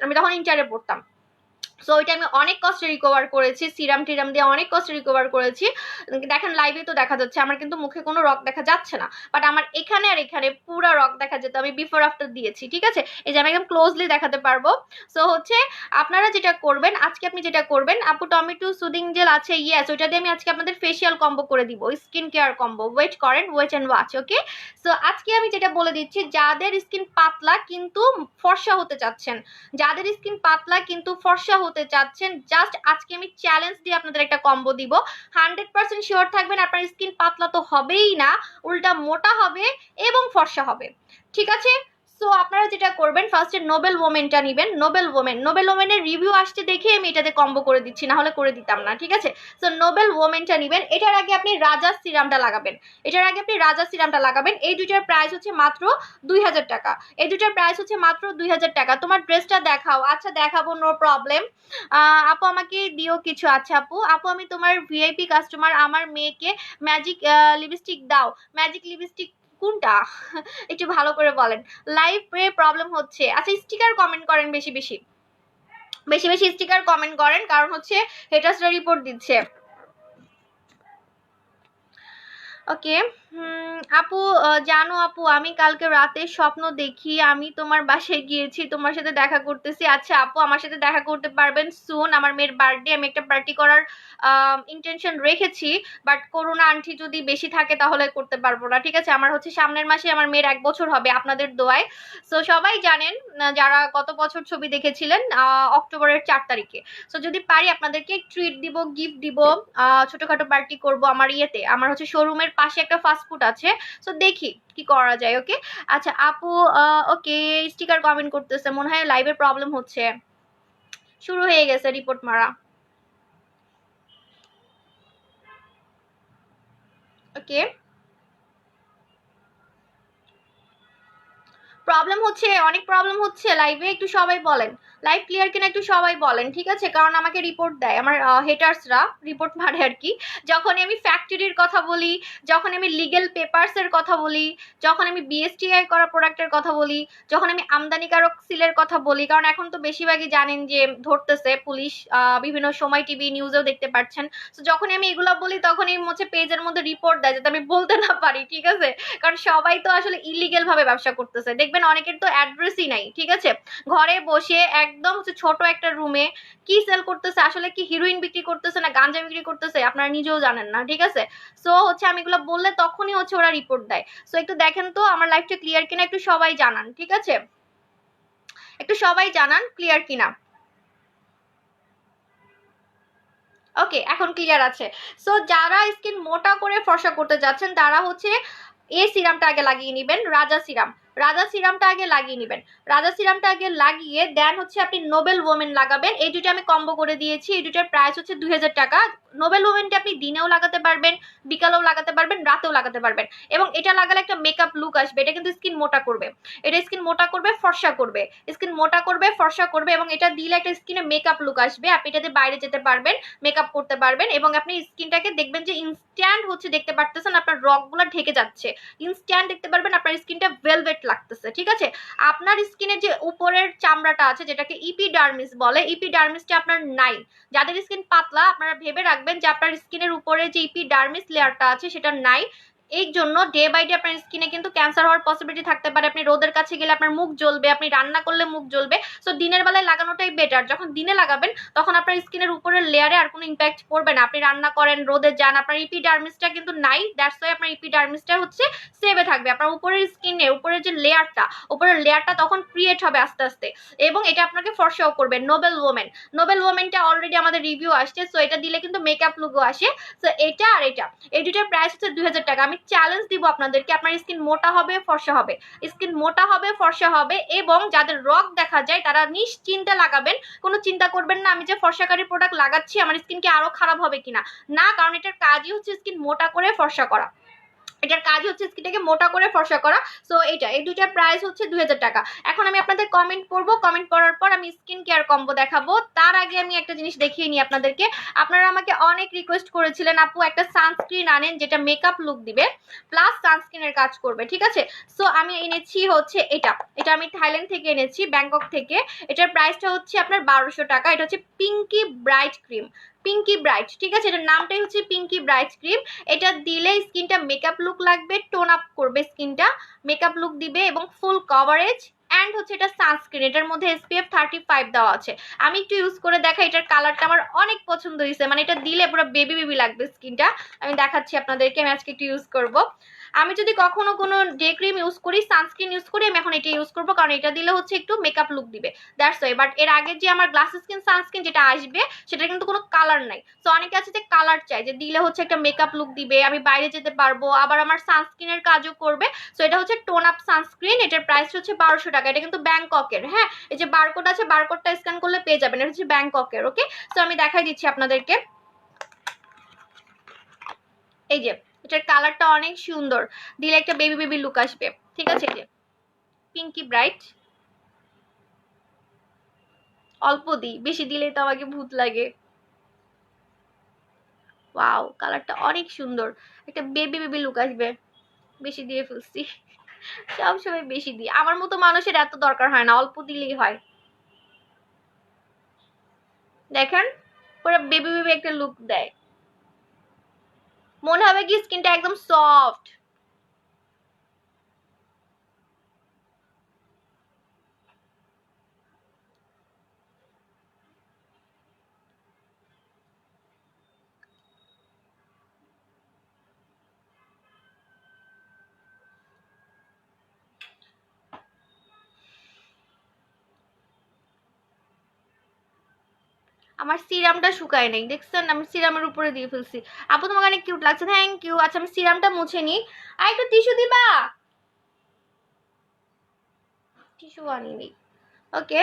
আমি তখন ইন্টারে পড়তাম। সো ওইটা আমি অনেক কষ্টে রিকভার করেছি, সিরাম টিরাম দিয়ে অনেক কষ্টে রিকভার করেছি। দেখেন লাইভে তো দেখা যাচ্ছে আমার কিন্তু মুখে কোনো রক দেখা যাচ্ছে না, বাট আমার এখানে আর এখানে পুরো রক দেখা যেত, আমি বিফোর আফটার দিয়েছি, ঠিক আছে। এই যে আমি একদম ক্লোজলি দেখাতে পারবো। সো হচ্ছে আপনারা যেটা করবেন, আজকে আপনি যেটা করবেন, আপু টমেটো সুদিং জেল আছে, ইয়েস, ওইটা দিয়ে আমি আজকে আপনাদের ফেসিয়াল কম্বো করে দিব, স্কিন কেয়ার কম্বো। ওয়েট করেন, wait and watch, okay. So আজকে আমি যেটা বলে দিচ্ছি, যাদের স্কিন পাতলা কিন্তু ফর্সা হতে চাচ্ছেন, যাদের স্কিন পাতলা কিন্তু ফর্সা হতে চাচ্ছেন, জাস্ট আজকে আমি চ্যালেঞ্জ দিয়ে আপনাদের একটা কম্বো দিব। 100% শিওর থাকবেন আপনার স্কিন পাতলা তো হবেই না, উল্টা মোটা হবে এবং ফর্সা হবে, ঠিক আছে। সো আপনারা যেটা করবেন, ফার্স্টে নোবেল ওমেনটা নেবেন। নোবেল ওমেনের রিভিউ আসছে দেখে আমি এটাতে কম্বো করে দিচ্ছি, না হলে করে দিতাম না, ঠিক আছে। সো নোবেল ওমেনটা নেবেন। এটার আগে আপনি রাজা সিরামটা লাগাবেন, এই দুইটার প্রাইস হচ্ছে মাত্র 2000 টাকা। এই দুইটার প্রাইস হচ্ছে মাত্র 2000 টাকা। তোমার ড্রেসটা দেখাও। আচ্ছা দেখাবো, নো প্রবলেম। আপু আমাকে দিও কিছু। আচ্ছা আপু, আমি তোমার ভিআইপি কাস্টমার, আমার মেয়েকে ম্যাজিক লিপস্টিক দাও। ম্যাজিক লিপস্টিক কোনটা? একটু ভালো করে বলেন, লাইভে প্রবলেম হচ্ছে। আচ্ছা স্টিকার কমেন্ট করেন, বেশি বেশি স্টিকার কমেন্ট করেন, কারণ হচ্ছে হেটার্সরা রিপোর্ট দিচ্ছে। ওকে। আপু জানো আপু, আমি কালকে রাতে স্বপ্ন দেখি আমি তোমার বাসায় গিয়েছি, তোমার সাথে দেখা করতেছি। আচ্ছা আপু, আমার সাথে দেখা করতে পারবেন সুন, আমার মেয়ের বার্থডে, আমি একটা পার্টি করার ইন্টেনশন রেখেছি, বাট করোনা আন্টি যদি বেশি থাকে তাহলে করতে পারবো না, ঠিক আছে। আমার হচ্ছে সামনের মাসে আমার মেয়ের 1 বছর হবে, আপনাদের দোয়ায়। সো সবাই জানেন, যারা গত বছর ছবি দেখেছিলেন, অক্টোবরের 4 তারিখে। সো যদি পারি আপনাদেরকে ট্রিট দিব, গিফট দিব, ছোটখাটো পার্টি করব আমার ইয়েতে, আমার হচ্ছে শোরুমের পাশে একটা ফাস্ট ফুড আছে। সো দেখি কি করা যায়, ওকে। আচ্ছা আপু, ওকে, স্টিকার কমেন্ট করতেছে, মনে হয় লাইভের প্রবলেম হচ্ছে, শুরু হয়ে গেছে রিপোর্ট মারা, ওকে। প্রবলেম হচ্ছে, অনেক প্রবলেম হচ্ছে লাইভে, একটু সবাই বলেন লাইভ ক্লিয়ার কিনা, একটু সবাই বলেন, ঠিক আছে? কারণ আমাকে রিপোর্ট দেয় আমার হেটার্সরা, রিপোর্ট মারে আর কি। যখন আমি ফ্যাক্টরির কথা বলি, যখন আমি লিগেল পেপারসের কথা বলি, যখন আমি বিএসটিআই করা প্রোডাক্টের কথা বলি, যখন আমি আমদানিকারক সিলের কথা বলি, কারণ এখন তো বেশিরভাগই জানেন যে ধরতেছে পুলিশ, বিভিন্ন সময় টিভি নিউজেও দেখতে পাচ্ছেন। তো যখনই আমি এগুলো বলি তখনই হচ্ছে পেজের মধ্যে রিপোর্ট দেয় যাতে আমি বলতে না পারি, ঠিক আছে? কারণ সবাই তো আসলে ইলিগেল ভাবে ব্যবসা করতেছে, দেখবেন অনেকের তো অ্যাড্রেসই নাই, ঠিক আছে? ঘরে বসে একদম হচ্ছে ছোট একটা রুমে কি সেল করতেছে, আসলে কি হিরোইন বিক্রি করতেছে না গাঞ্জা বিক্রি করতেছে আপনারা নিজেও জানেন না, ঠিক আছে? সো হচ্ছে আমি এগুলো বললে তখনই হচ্ছে ওরা রিপোর্ট দেয়। সো একটু দেখেন তো আমার লাইফটা ক্লিয়ার কিনা, একটু সবাই জানান, ঠিক আছে? একটু সবাই জানান ক্লিয়ার কিনা। ওকে, এখন ক্লিয়ার আছে। সো যারা স্কিন মোটা করে ফর্সা করতে যাচ্ছেন তারা হচ্ছে এই সিরামটা আগে লাগিয়ে নেবেন, রাজা সিরাম। রাজা সিরামটা আগে লাগিয়ে নেবেন। রাজা সিরামটা আগে লাগিয়ে দেন হচ্ছে আপনি নোবেল ওমেন লাগাবেন। এই দুটো আমি কম্বো করে দিয়েছি, এই দুটার প্রাইস হচ্ছে 2000 টাকা। নোবেল ওমেনটা আপনি দিনেও লাগাতে পারবেন, বিকালেও লাগাতে পারবেন, রাতেও লাগাতে পারবেন। এবং এটা লাগালে একটা মেকআপ লুক আসবে, এটা কিন্তু স্কিন মোটা করবে, এটা স্কিন মোটা করবে, ফর্সা করবে, স্কিন মোটা করবে, ফর্সা করবে, এবং এটা দিলে একটা স্কিনে মেকআপ লুক আসবে। আপনি এটাতে বাইরে যেতে পারবেন, মেকআপ করতে পারবেন, এবং আপনি স্কিনটাকে দেখবেন যে ইনস্ট্যান্ট হচ্ছে দেখতে পারতেছেন আপনার রগগুলো ঢেকে যাচ্ছে, ইনস্ট্যান্ট দেখতে পারবেন আপনার স্কিনটা ভেলভেট লাগতেছে, ঠিক আছে? আপনার স্কিনের যে উপরের চামড়াটা আছে যেটাকে ইপিডার্মিস বলে, ইপিডার্মিসটা আপনার নাই। যাদের স্কিন পাতলা আপনারা ভেবে রাখবেন যে আপনার স্কিনের উপরে যে ইপিডার্মিস লেয়ারটা আছে সেটা নাই। এই জন্য ডে বাই ডে আপনার স্কিনে কিন্তু ক্যান্সার হওয়ার পসিবিলিটি থাকতে পারে। আপনি রোদের কাছে গেলে আপনার মুখ জ্বলবে, আপনি রান্না করলে মুখ জ্বলবে। সো দিনের বেলায় লাগানোটাই বেটার। যখন দিনে লাগাবেন তখন আপনার স্কিনের উপরের লেয়ারে আর কোনো ইম্প্যাক্ট পড়বে না। আপনি রান্না করেন, রোদে যান, আপনার ইপিডার্মিসটা কিন্তু নাই, দ্যাটস ওয়াই আপনার ইপিডার্মিসটা হচ্ছে সেভে থাকবে। আপনার উপরের স্কিনে উপরের যে লেয়ারটা, উপরের লেয়ারটা তখন ক্রিয়েট হবে আস্তে আস্তে, এবং এটা আপনাকে ফর্সাও করবে। নোবেল ওমেন, নোবেল ওমেনটা অলরেডি আমাদের রিভিউ আসছে, সো এটা দিলে কিন্তু মেকআপ লুকও আসে। সো এটা আর এটা, এই দুটার প্রাইস হচ্ছে 2000 টাকা। আমি চ্যালেঞ্জ দিব আপনাদেরকে, আপনার স্কিন মোটা হবে, ফর্সা হবে, স্কিন মোটা হবে, ফর্সা হবে, এবং যাদের রগ দেখা যায় তারা নিশ্চিন্তে লাগাবেন, কোনো চিন্তা করবেন না আমি যে ফর্সাকারী প্রোডাক্ট লাগাচ্ছি আমার স্কিন কি আরো খারাপ হবে কিনা, না, কারণ এটার কাজই হচ্ছে স্কিন মোটা করে ফর্সা করা, এটার কাজ হচ্ছে স্কিনটাকে মোটা করে ফর্সা করা। সো এটা, এই দুইটার প্রাইস হচ্ছে 2000 টাকা। এখন আমি আপনাদের কমেন্ট পড়বো, কমেন্ট পড়ার পর আমি স্কিন কেয়ার কম্বো দেখাবো। তার আগে আমি একটা জিনিস দেখিয়ে নিই আপনাদেরকে। আপনারা আমাকে অনেক রিকোয়েস্ট করেছিলেন আপু একটা সানস্ক্রিন আনেন যেটা মেকআপ লুক দিবে প্লাস সানস্ক্রিনের কাজ করবে, ঠিক আছে? সো আমি এনেছি হচ্ছে এটা, এটা আমি থাইল্যান্ড থেকে এনেছি, ব্যাংকক থেকে। এটার প্রাইসটা হচ্ছে আপনার 1200 টাকা। এটা হচ্ছে Pinky Bright cream, Pinky Bright, ঠিক আছে? এটার নামটাই হচ্ছে পিঙ্কি ব্রাইট ক্রিম। এটা দিলে স্কিনটা মেকআপ লুক লাগবে, টোন আপ করবে স্কিনটা, মেকআপ লুক দিবে, এবং ফুল কভারেজ। অ্যান্ড হচ্ছে এটা সানস্ক্রিন, এটার মধ্যে SPF 35 দেওয়া আছে। আমি একটু ইউজ করে দেখা, এটার কালারটা আমার অনেক পছন্দ হয়েছে, মানে এটা দিলে পুরো বেবি বেবি লাগবে স্কিনটা। আমি দেখাচ্ছি আপনাদেরকে, আমি আজকে একটু ইউজ করব। আমি যদি কখনো কোনো ডে ক্রিম ইউজ করি, সানস্ক্রিন ইউজ করি, আমি এখন এটা ইউজ করবো, কারণ এটা দিলে হচ্ছে একটু মেকআপ লুক দিবে, দ্যাটস ওয়াই। বাট এর আগে যে আমার গ্লাস স্কিন সানস্ক্রিন যেটা আসবে সেটা কিন্তু কোনো কালার নাই। সো অনেকে আছে যে কালার চাই, যে দিলে হচ্ছে একটা মেকআপ লুক দিবে, আমি বাইরে যেতে পারবো, আবার আমার সানস্ক্রিনের কাজও করবে। সো এটা হচ্ছে টোন আপ সানস্ক্রিন, এটার প্রাইস হচ্ছে 1200 টাকা। এটা কিন্তু ব্যাংককের, হ্যাঁ, এই যে বারকোড আছে, বারকোডটা স্ক্যান করলে পেয়ে যাবেন, এটা হচ্ছে ব্যাংককের। ওকে, সো আমি দেখাই দিচ্ছি আপনাদেরকে, এই যে এটার কালারটা অনেক সুন্দর, দিলে একটা বেবি বেবি লুক আসবে, ঠিক আছে? এই যে পিঙ্কি ব্রাইট, অল্প দিই, বেশি দিলেই তো আমাকে ভূত লাগে। ওয়াও, কালারটা অনেক সুন্দর, একটা বেবি বেবি লুক আসবে। বেশি দিয়ে ফেলছি, সব সময় বেশি দিই, আমার মতো মানুষের এত দরকার হয় না, অল্প দিলেই হয়। দেখেন পুরো বেবি বেবি একটা লুক দেয়, মনে হবে কি স্কিনটা একদম সফট। আমার সিরামটা শুকায় নাই, দেখছেন? আমি সিরামের উপরে দিয়ে ফেলছি। আপু তোমাকে অনেক কিউট লাগছে, থ্যাংক ইউ। আচ্ছা আমি সিরামটা মুছে নিই, আর একটু টিস্যু দিবা, টিস্যু আনিনি। ওকে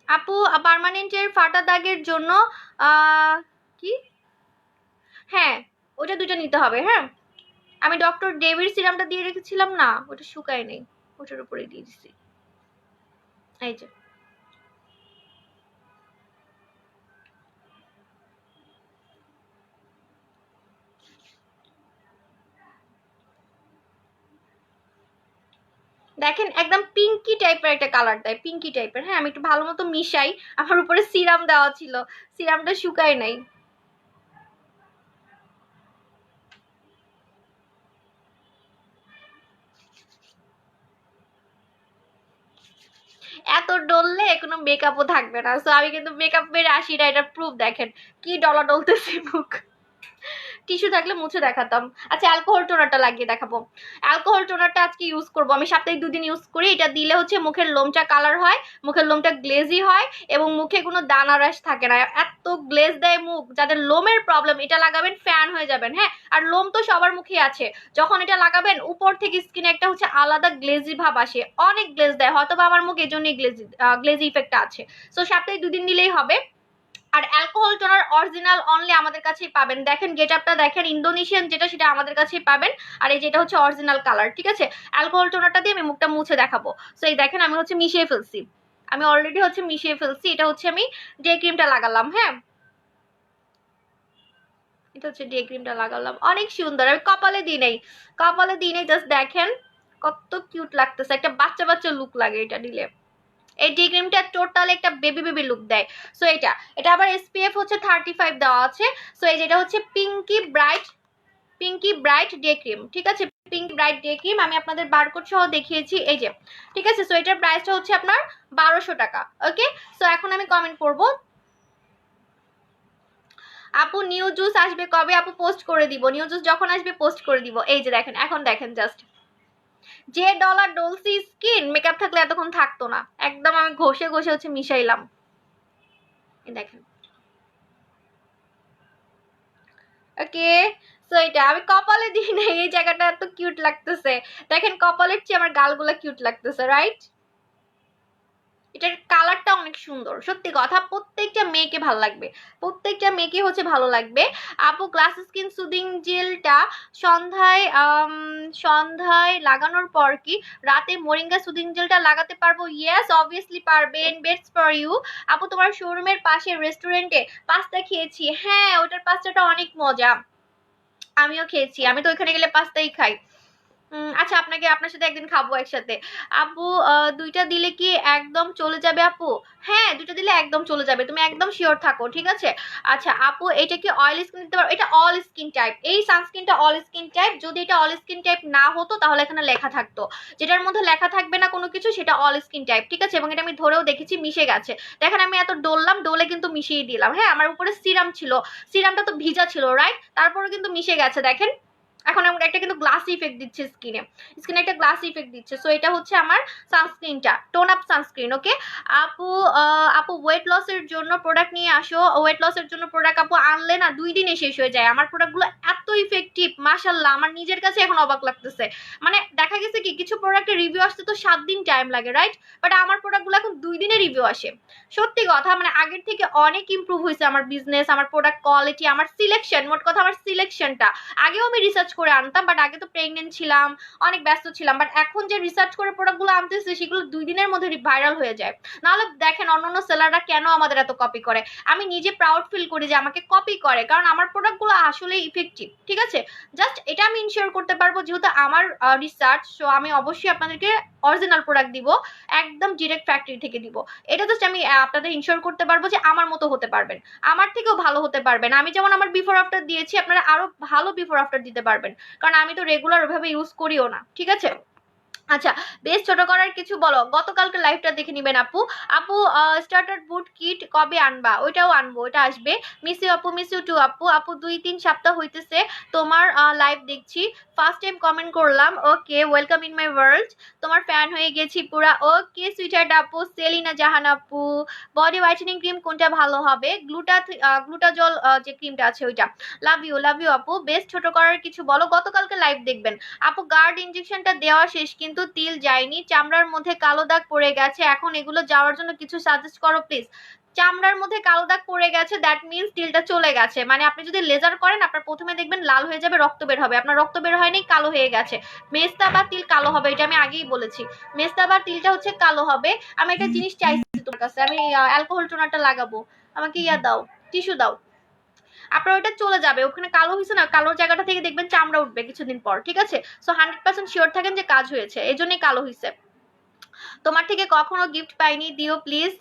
আপু, পার্মানেন্টের ফাটা দাগের জন্য কি, হ্যাঁ ওটা দুটো নিতে হবে, হ্যাঁ। আমি ডক্টর ডেভির সিরামটা দিয়ে রেখেছিলাম না, ওটা শুকায় নেই, ওটার উপরে দিয়ে দিছি। এই যে দেখেন একদম পিঙ্কি টাইপের একটা কালার দেয়, পিঙ্কি টাইপের। হ্যাঁ আমি একটু ভালো মতো মিশাই, আমার উপরে সিরাম দেওয়া ছিল, সিরামটা শুকায় নাই। এত ডললে কোনো মেকআপও থাকবে না। সো আমি কিন্তু মেকআপ মেরে আসি না, এটা প্রুফ। দেখেন কি ডলা ডলতেছে মুখ। টিস্যু থাকলে মুছে দেখাতাম। আচ্ছা অ্যালকোহল টোনারটা লাগিয়ে দেখাবো। অ্যালকোহল টোনারটা আজকে ইউজ করব আমি, সপ্তাহে 2 দিন ইউজ করি। এটা দিলে হচ্ছে মুখের লোমটা কালার হয়, মুখের লোমটা গ্লেজি হয় এবং মুখে কোনো দানা রাশ থাকে না। এত গ্লেজ দেয় মুখ, যাদের লোমের প্রবলেম এটা লাগাবেন ফ্যান হয়ে যাবেন। হ্যাঁ আর লোম তো সবার মুখে আছে, যখন এটা লাগাবেন উপর থেকে স্কিনে একটা হচ্ছে আলাদা গ্লেজি ভাব আসে, অনেক গ্লেজ দেয়, হয়তো বা আমার মুখ এজন্যই গ্লেজি ইফেক্টটা আছে। সো সপ্তাহে 2 দিন দিলেই হবে। আর অ্যালকোহল টোনার অরিজিনাল অনলি আমাদের কাছেই পাবেন। দেখেন গেট আপটা দেখেন, ইন্দোনেশিয়ান যেটা সেটা আমাদের কাছেই পাবেন। আর এই যেটা হচ্ছে অরিজিনাল কালার, ঠিক আছে। অ্যালকোহল টোনারটা দিয়ে আমি মুখটা মুছে দেখাবো। সো এই দেখেন আমি হচ্ছে মিশিয়ে ফেলছি, আমি অলরেডি হচ্ছে মিশিয়ে ফেলছি। এটা হচ্ছে আমি ডে ক্রিমটা লাগালাম। হ্যাঁ এটা হচ্ছে ডে ক্রিমটা লাগালাম, অনেক সুন্দর। আমি কপালে দিই নাই, কপালে দিই নাই, জাস্ট দেখেন কত কিউট লাগতেছে, একটা বাচ্চা বাচ্চা লুক লাগে এটা দিলে। এই ডে ক্রিমটা টোটাল একটা বেবি বেবি লুক দেয়। সো এটা এটা আবার এসপিএফ হচ্ছে 35 দেওয়া আছে। সো এই যেটা হচ্ছে পিঙ্কি ব্রাইট ডে ক্রিম, ঠিক আছে। পিঙ্ক ব্রাইট ডে ক্রিম আমি আপনাদের বারকোড সহ দেখিয়েছি, এই যে, ঠিক আছে। সো এটার প্রাইসটা হচ্ছে আপনার 1200 টাকা। ওকে সো এখন আমি কমেন্ট করব, আপু নিউ জুস আসবে কবে? আপু পোস্ট করে দিব, নিউ জুস যখন আসবে পোস্ট করে দিব। এই যে দেখেন, এখন দেখেন জাস্ট, যে ডলার ডলসি স্কিন মেকআপ থাকলে এতক্ষণ থাকতো না, একদম আমি ঘষে ঘষে হচ্ছে মিশাইলাম। দেখেন ওকে সো এটা আমি কপালে দিই না, এই জায়গাটা এত কিউট লাগতেছে। দেখেন কপালের চেয়ে আমার গালগুলা কিউট লাগতেছে, রাইট? এটার কালারটা অনেক সুন্দর, সত্যি কথা। প্রত্যেকটা মেয়েকে ভালো লাগবে, প্রত্যেকটা মেয়েকে হচ্ছে ভালো লাগবে। আপু গ্লাস স্কিন সুদিং জেলটা সন্ধ্যায় সন্ধ্যায় লাগানোর পর কি রাতে মোরিঙ্গা সুদিং জেলটা লাগাতে পারবো? ইয়েস অবভিয়াসলি পারবেন, বেস্ট ফর ইউ। আপু তোমার শোরুমের পাশে রেস্টুরেন্টে পাস্তা খেয়েছি, হ্যাঁ ওটার পাস্তাটা অনেক মজা, আমিও খেয়েছি, আমি তো ওইখানে গেলে পাস্তাই খাই। আচ্ছা আপনাকে, আপনার সাথে একদিন খাবো একসাথে। আপু 2টা দিলে কি একদম চলে যাবে আপু? হ্যাঁ 2টা দিলে একদম চলে যাবে, তুমি একদম শিওর থাকো, ঠিক আছে। আচ্ছা আপু এটা কি অয়েল স্কিন দিতে পারো? এটা অল স্কিন টাইপ, এই সানস্ক্রিনটা অল স্কিন টাইপ। যদি এটা অল স্কিন টাইপ না হতো তাহলে এখানে লেখা থাকতো, যেটার মধ্যে লেখা থাকবে না কোনো কিছু সেটা অল স্কিন টাইপ, ঠিক আছে। এবং এটা আমি ধরেও দেখেছি মিশে গেছে। দেখেন আমি এত ডললাম, ডলে কিন্তু মিশিয়ে দিলাম। হ্যাঁ আমার উপরে সিরাম ছিল, সিরামটা তো ভিজা ছিল, রাইট, তারপরে কিন্তু মিশে গেছে। দেখেন এখন আমরা একটা কিন্তু গ্লাস ইফেক্ট দিচ্ছে স্কিনে, স্কিনে একটা গ্লাস ইফেক্ট দিচ্ছে। সো এটা হচ্ছে আমার সানস্ক্রিনটা, টোন আপ সানস্ক্রিন। ওকে আপু আপু ওয়েট লসের জন্য প্রোডাক্ট নিয়ে আসো। ওয়েট লসের জন্য প্রোডাক্ট আপু আনলে না 2 দিনে শেষ হয়ে যায়। আমার প্রোডাক্টগুলো এত ইফেক্টিভ মাশাল্লাহ, আমার নিজের কাছে এখন অবাক লাগতেছে। মানে দেখা গেছে কি কিছু প্রোডাক্টের রিভিউ আসতে তো 7 দিন টাইম লাগে, রাইট, বাট আমার প্রোডাক্টগুলো এখন 2 দিনে রিভিউ আসে। সত্যি কথা, মানে আগের থেকে অনেক ইমপ্রুভ হয়েছে আমার বিজনেস, আমার প্রোডাক্ট কোয়ালিটি, আমার সিলেকশন, মোট কথা আমার সিলেকশনটা। আগেও আমি রিসার্চ করে আনতাম, বাট আগে তো প্রেগনেন্ট ছিলাম, অনেক ব্যস্ত ছিলাম, বাট এখন যে রিসার্চ করে প্রোডাক্টগুলো আনতেছে সেগুলো 2 দিনের মধ্যে ভাইরাল হয়ে যায়। নাহলে দেখেন অন্যান্য সেলাররা কেন আমাদের এত কপি করে, আমি নিজে প্রাউড ফিল করি যে আমাকে কপি করে, কারণ আমার প্রোডাক্টগুলো আসলে ইফেক্টিভ, ঠিক আছে। জাস্ট এটা আমি ইনশিওর করতে পারবো যেহেতু আমার রিসার্চ, সো আমি অবশ্যই আপনাদেরকে অরিজিনাল প্রোডাক্ট দিব, একদম ডিরেক্ট ফ্যাক্টরি থেকে দিব। এটা জাস্ট আমি আপনাদের ইনশিওর করতে পারবো যে আমার মতো হতে পারবেন, আমার থেকেও ভালো হতে পারবেন। আমি যেমন আমার বিফোর আফটার দিয়েছি, আপনারা আরো ভালো বিফোর আফটার দিতে পারবেন, কারণ আমি তো রেগুলার ওইভাবে ইউজ করিও না, ঠিক আছে। আচ্ছা বেশ ছোট করার কিছু বলো, গতকালকে লাইভটা দেখে নিবেন আপু। আপু স্টার্টার বুট কিট কবে আনবা? ওইটাও আনবো, ওইটা আসবে। মিস ইউ আপু, মিস ইউ টু আপু। আপু 2-3 সপ্তাহ হইতেছে তোমার লাইভ দেখছি, ফার্স্ট টাইম কমেন্ট করলাম। Okay welcome in my world, তোমার ফ্যান হয়ে গেছি পুরা। ওকে সুইটার আপু, সেলিনা জাহান আপু। বডি হোয়াইটেনিং ক্রিম কোনটা ভালো হবে? গ্লুটাজল যে ক্রিমটা আছে ওইটা। লাভ ইউ আপু। বেস্ট ছোট করার কিছু বলো, গতকালকে লাইভ দেখবেন আপু। গার্ড ইনজেকশনটা দেওয়া শেষ কিন্তু তিল যায়নি, চামড়ার মধ্যে কালো দাগ পড়ে গেছে, এখন এগুলো যাওয়ার জন্য কিছু সাজেস্ট করো প্লিজ। চামড়ার মধ্যে কালো দাগ পড়ে গেছে, দ্যাট মিনস তিলটা চলে গেছে। মানে আপনি যদি লেজার করেন আপনার প্রথমে দেখবেন লাল হয়ে যাবে, রক্ত বের হবে, আপনার রক্ত বের হয়নি, কালো হয়ে গেছে। মেস্তা বা তিল কালো হবে, এটা আমি আগেই বলেছি। মেস্তা বা তিলটা হচ্ছে কালো হবে। আমি একটা জিনিস চাইছি তোমার কাছে, আমি অ্যালকোহল টোনারটা লাগাবো, আমাকে ইয়া দাও, টিস্যু দাও। আপনার ওটা চলে যাবে, ওখানে কালো হয়েছে না, কালোর জায়গাটা থেকে দেখবেন চামড়া উঠবে কিছুদিন পর, ঠিক আছে? সো 100% শিওর থাকেন যে কাজ হয়েছে, এই জন্যই কালো হয়েছে। তোমার থেকে কখনো গিফট পাইনি, দিও প্লিজ।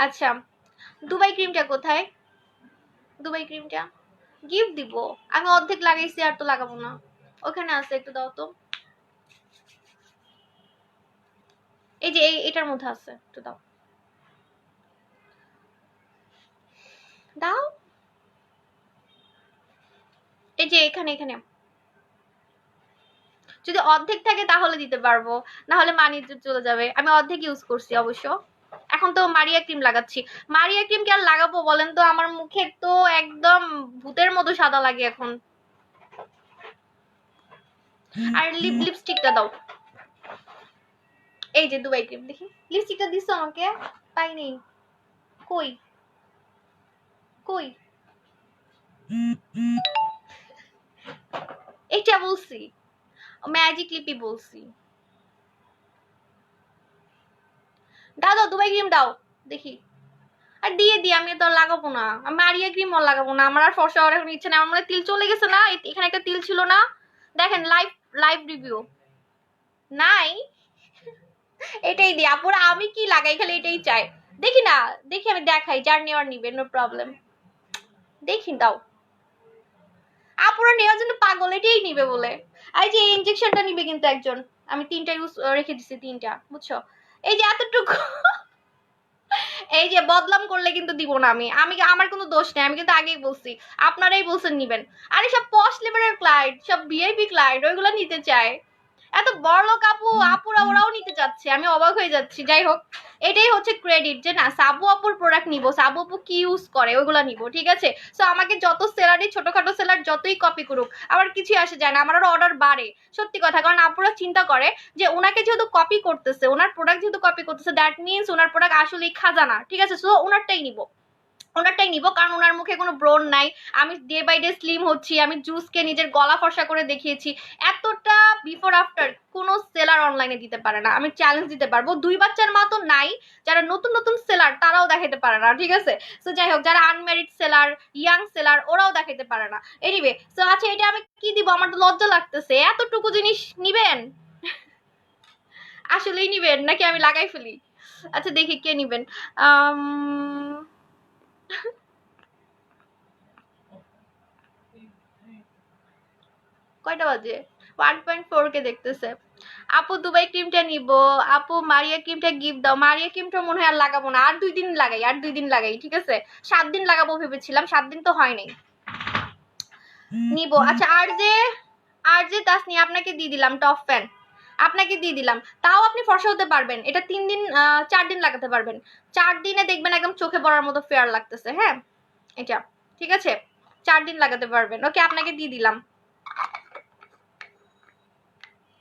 আচ্ছা, দুবাই ক্রিমটা কোথায়? দুবাই ক্রিমটা গিফট দিব, আমি অর্ধেক লাগাইছি, আর তো লাগাবো না। ওখানে আছে, একটু দাও তো। এই যে এটার মধ্যে আছে, একটু দাও দাও। এই যে এখানে এখানে যদি অর্ধেক থাকে তাহলে দিতে পারবো, না হলে মানি চলে যাবে। আমি অর্ধেক ইউজ করছি অবশ্য। এখন তো মারিয়া ক্রিম লাগাচ্ছি। মারিয়া ক্রিম কি আর লাগাবো বলেন তো, আমার মুখে তো একদম ভূতের মতো সাদা লাগে এখন। আর লিপস্টিকটা দাও। এই যে দুবাই ক্রিম, দেখি লিপস্টিকটা দিছো আমাকে, পাইনি। কই কই? এটা বলছি, ম্যাজিক লিপি বলছি। দাও দাও, দুবাই ক্রিম দাও দেখি। আর দিয়ে দিই, আমি তো লাগাবো না, আমি মারিয়া ক্রিম আর লাগাবো না, আমার আর ফর্সা হওয়ার এখন ইচ্ছে নেই। আমার মনে তিল চলে গেছে না, এখানে একটা তিল ছিল না, দেখেন লাইভ লাইভ রিভিউ নাই। এটাই দিই আপুরা, আমি কি লাগাই খালি এটাই চাই। দেখি না, দেখি আমি দেখাই, যার নেওয়ার নিবে, নো প্রবলেম। দেখি দাও, আপুরা নেওয়ার জন্য পাগল, এটাই নিবে বলে। এই যে ইনজেকশনটা নিবে কিন্তু একজন, আমি 3টা ইউজ রেখে দিছি, 3টা, বুঝছো? এই যে এতটুকু। এই যে বদলাম করলে কিন্তু দিব না আমি, আমার কোনো দোষ নেই, আমি কিন্তু আগেই বলছি, আপনারাই বলছেন নিবেন। আরে সব পশ লেভেলের ক্লায়েন্ট, সব ভিআইপি ক্লায়েন্ট, ওইগুলো নিতে চায়। এত বড়লোক আপুরা ওরাও নিতে চাচ্ছে, আমি অবাক হয়ে যাচ্ছি। যাই হোক, এটাই হচ্ছে ক্রেডিট যে না, সাবু আপুর প্রোডাক্ট নিবো, সাবু আপু কি ইউজ করে ওইগুলো নিবো, ঠিক আছে? সো আমাকে যত সেলারই ছোটখাটো সেলার যতই কপি করুক, আমার কিছুই আসে যায় না, আমার আরো অর্ডার বাড়ে। সত্যি কথা, কারণ আপুরা চিন্তা করে যে ওনাকে যেহেতু কপি করতেছে, ওনার প্রোডাক্ট যেহেতু কপি করতেছে, দ্যাট মিনস ওনার প্রোডাক্ট আসলেই খাজানা, ঠিক আছে? সো ওনারটাই নিবো, ওনারটাই নিব, কারণ ওনার মুখে কোনো ব্রণ নাই। আমি ডে বাই ডে স্লিম হচ্ছি, আমি জুসকে নিজের গলা ফর্সা করে দেখিয়েছি। এতটা বিফোর আফটার কোনো সেলার অনলাইনে দিতে পারে না, আমি চ্যালেঞ্জ দিতে পারবো। 2 বাচ্চার মা তো নাই, যারা নতুন নতুন সেলার তারাও দেখাতে পারে না, ঠিক আছে? সো যাই হোক, যারা আনম্যারিড সেলার, ইয়াং সেলার, ওরাও দেখাতে পারে না। এনিওয়ে, সো আচ্ছা, এটা আমি কি দিব, আমার তো লজ্জা লাগতেছে। এতটুকু জিনিস নিবেন? আসলেই নিবেন নাকি আমি লাগাই ফেলি? আচ্ছা দেখি কে নিবেন। কয়টা বাজে? 1.4 কে দেখতেছে। আপু দুবাই ক্রিমটা নিব, আপু মারিয়া ক্রিমটা গিফট দাও। মারিয়া ক্রিমটা মনে হয় আর লাগাবো না, আর 2 দিন লাগাই, আর 2 দিন লাগাই, ঠিক আছে? 7 দিন লাগাবো ভেবেছিলাম, 7 দিন তো হয় নাই। নিব। আচ্ছা, আর যে তাসনি, আপনাকে দিয়ে দিলাম, টপ ফ্যান আপনাকে দিয়ে দিলাম, তাও আপনি ফর্সা হতে পারবেন। এটা 3 দিন 4 দিন লাগাতে পারবেন, 4 দিনে দেখবেন একদম চোখে পড়ার মতো ফেয়ার লাগতেছে। হ্যাঁ, এটা ঠিক আছে, 4 দিন লাগাতে পারবেন। ওকে, আপনাকে দিয়ে দিলাম।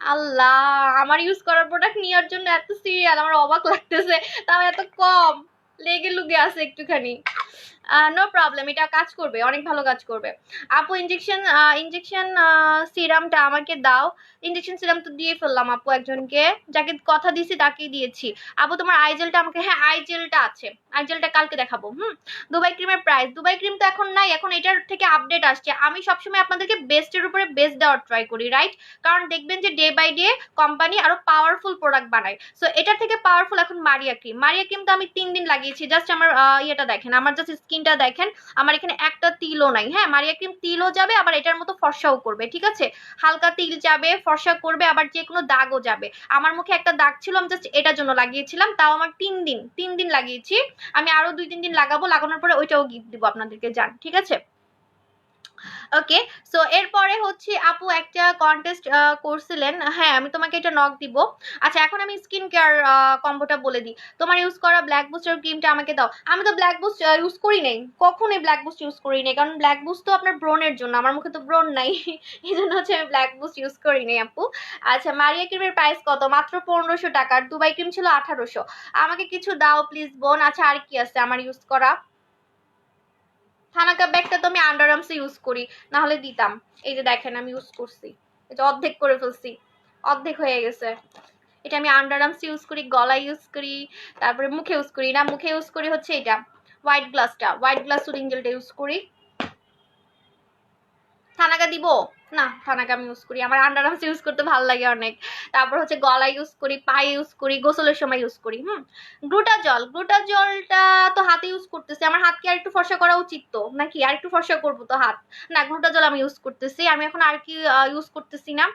আল্লাহ, আমার ইউজ করার প্রোডাক্ট নেওয়ার জন্য এত সিরিয়াল, আমার অবাক লাগতেছে, তাও এত কম লেগে লুগে আছে একটুখানি। নো প্রবলেম, এটা কাজ করবে, অনেক ভালো কাজ করবে। আপু ইনজেকশন সিরামটা আমাকে দাও। ইনজেকশন সিরাম তো দিয়ে ফেললাম আপু, একজনকে, যাকে কথা দিয়েছি তাকেই দিয়েছি। আপু তোমার আইজেলটা আমাকে, হ্যাঁ আইজেলটা আছে, আইজেলটা কালকে দেখাবো। দুবাই ক্রিমের প্রাইস, দুবাই ক্রিম তো এখন নাই, এখন এটার থেকে আপডেট আসছে। আমি সবসময় আপনাদেরকে বেস্টের উপরে বেস্ট দেওয়ার ট্রাই করি, রাইট? কারণ দেখবেন যে ডে বাই ডে কোম্পানি আরো পাওয়ারফুল প্রোডাক্ট বানায়। সো এটার থেকে পাওয়ারফুল এখন মারিয়া ক্রিম। মারিয়া ক্রিম তো আমি 3 দিন লাগিয়েছি, জাস্ট আমার ইয়েটা দেখেন, আমার জাস্ট স্কিনটা দেখেন, আমার এখানে একটা তিলও নাই। হ্যাঁ, মারিয়া ক্রিম তিলও যাবে, আবার এটার মতো ফর্সাও করবে, ঠিক আছে? হালকা তিল যাবে, ফর্সা করবে, আবার যে কোনো দাগও যাবে। আমার মুখে একটা দাগ ছিল, আমি জাস্ট এটার জন্য লাগিয়েছিলাম, তাও আমার 3 দিন লাগিয়েছি। আমি আরো 2-3 দিন লাগাবো, লাগানোর পরে ওইটাও গিফট দিব আপনাদেরকে, যান, ঠিক আছে? ওকে, সো এরপরে হচ্ছে আপু একটা কন্টেস্ট করছিলেন, হ্যাঁ আমি তোমাকে এটা নক দিব। আচ্ছা এখন আমি স্কিন কেয়ার কম্বোটা বলে দিই। তোমার ইউজ করা ব্ল্যাক বুস্টার ক্রিমটা আমাকে দাও। আমি তো ব্ল্যাক বুস্ট ইউজ করি নাই, কখনোই ব্ল্যাক বুস্ট ইউজ করি নাই, কারণ ব্ল্যাক বুস্ট তো আপনার ব্রণের জন্য, আমার মুখে তো ব্রণ নাই এই জন্য হচ্ছে আমি ব্ল্যাক বুস্ট ইউজ করি নাই আপু। আচ্ছা মারিয়া ক্রিমের প্রাইস কত? মাত্র 1500 টাকা। আর দুবাই ক্রিম ছিল 1800। আমাকে কিছু দাও প্লিজ বোন। আচ্ছা আর কি আছে আমার ইউজ করা? থানাকা ব্যাগটা তো আমি আন্ডার আর্মসে ইউজ করি, না হলে দিতাম। এই যে দেখেন আমি ইউজ করছি, এটা অর্ধেক করে ফেলছি, অর্ধেক হয়ে গেছে। এটা আমি আন্ডার আর্মস ইউজ করি, গলা ইউজ করি, তারপরে মুখে ইউজ করি, না মুখে ইউজ করি হচ্ছে এটা হোয়াইট গ্লাসটা, হোয়াইট গ্লাস সুদিং জেলটা ইউজ করি। থানাকা দিব না, থানাকা আমি ইউজ করি, আমার আন্ডার আর্মস ইউজ করতে ভালো লাগে অনেক। তারপর হচ্ছে গলা ইউজ করি, পায়ে ইউজ করি, গোসলের সময় ইউজ করি। গ্লুটা জল, গ্লুটা জলটা তো হাতে ইউজ করতেছি। আমার হাত কি আর একটু ফর্সা করা উচিত তো নাকি? আর একটু ফর্সা করবো তো হাত। না গ্লুটা জল আমি ইউজ করতেছি, আমি এখন আর কি ইউজ করতেছি না।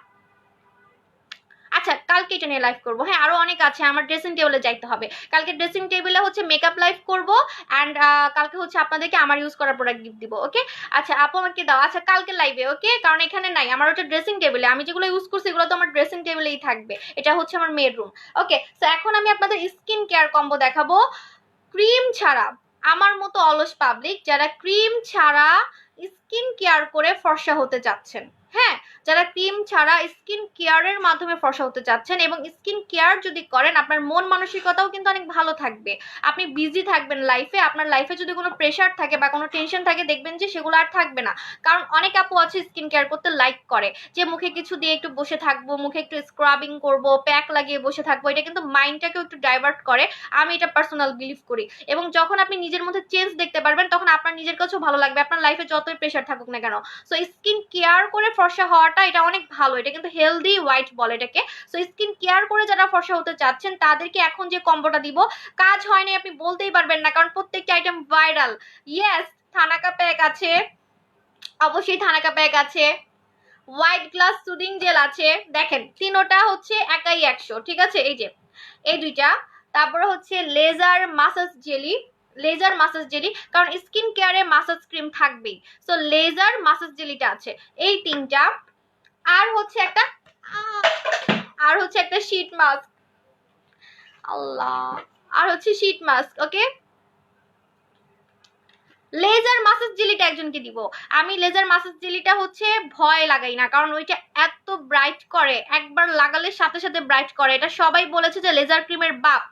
আচ্ছা কালকে এটা নিয়ে লাইভ করবো। হ্যাঁ আরো অনেক আছে, আমার ড্রেসিং টেবিলে যাইতে হবে। কালকে ড্রেসিং টেবিলে হচ্ছে মেকআপ লাইভ করবো, অ্যান্ড কালকে হচ্ছে আপনাদেরকে আমার ইউজ করা প্রোডাক্ট গিফট দিব। ওকে আচ্ছা আপু আমাকে দাও। আচ্ছা কালকে লাইভে, ওকে, কারণ এখানে নাই, আমার ওটা ড্রেসিং টেবিলে, আমি যেগুলো ইউজ করছি এগুলো তো আমার ড্রেসিং টেবিলেই থাকবে। এটা হচ্ছে আমার মেড রুম। ওকে সো এখন আমি আপনাদের স্কিন কেয়ার কম্বো দেখাবো ক্রিম ছাড়া। আমার মতো অলস পাবলিক যারা ক্রিম ছাড়া স্কিন কেয়ার করে ফর্সা হতে চাচ্ছেন, হ্যাঁ যারা ক্রিম ছাড়া স্কিন কেয়ারের মাধ্যমে ফর্সা হতে চাচ্ছেন, এবং স্কিন কেয়ার যদি করেন আপনার মন মানসিকতাও কিন্তু অনেক ভালো থাকবে। আপনি বিজি থাকবেন লাইফে, আপনার লাইফে যদি কোনো প্রেশার থাকে বা কোনো টেনশন থাকে দেখবেন যে সেগুলো আর থাকবে না। কারণ অনেক আপু আছে স্কিন কেয়ার করতে লাইক করে যে মুখে কিছু দিয়ে একটু বসে থাকবো, মুখে একটু স্ক্রাবিং করব, প্যাক লাগিয়ে বসে থাকবো, এটা কিন্তু মাইন্ডটাকেও একটু ডাইভার্ট করে। আমি এটা পার্সোনাল বিলিভ করি। এবং যখন আপনি নিজের মধ্যে চেঞ্জ দেখতে পারবেন তখন আপনার নিজের কাছেও ভালো লাগবে, আপনার লাইফে যতই প্রেশার থাকুক না কেন। সো স্কিন কেয়ার করে ফর্সা হওয়াটা এটা অনেক ভালো, এটা কিন্তু হেলদি হোয়াইট বলে এটাকে। সো স্কিন কেয়ার করে যারা ফর্সা হতে চাচ্ছেন তাদেরকে এখন যে কম্বোটা দিব, কাজ হয়নি আপনি বলতেই পারবেন না, কারণ প্রত্যেকটা item viral. Yes thanaka pack আছে, অবশ্যই থানাকা প্যাক আছে, হোয়াইট গ্লাস সুদিং জেল আছে, দেখেন তিনোটা হচ্ছে একাই 100, ঠিক আছে এই যে এই দুইটা। তারপরে হচ্ছে laser massage jelly, laser massage jelly, কারণ স্কিন কেয়ারে মাসাজ ক্রিম থাকবেই। সো লেজার মাসাজ জেলিটা আছে, এই তিনটা। আর হচ্ছে একটা আর হচ্ছে একটা শীট মাস্ক, আল্লাহ, আর হচ্ছে শীট মাস্ক। ওকে লেজার মাসাজ জেলিটা একজনকে দিব। আমি লেজার মাসাজ জেলিটা হচ্ছে ভয় লাগাই না, কারণ ওইটা এত ব্রাইট করে, একবার লাগালে সাথে সাথে ব্রাইট করে, এটা সবাই বলেছে যে লেজার ক্রিমের বাপ।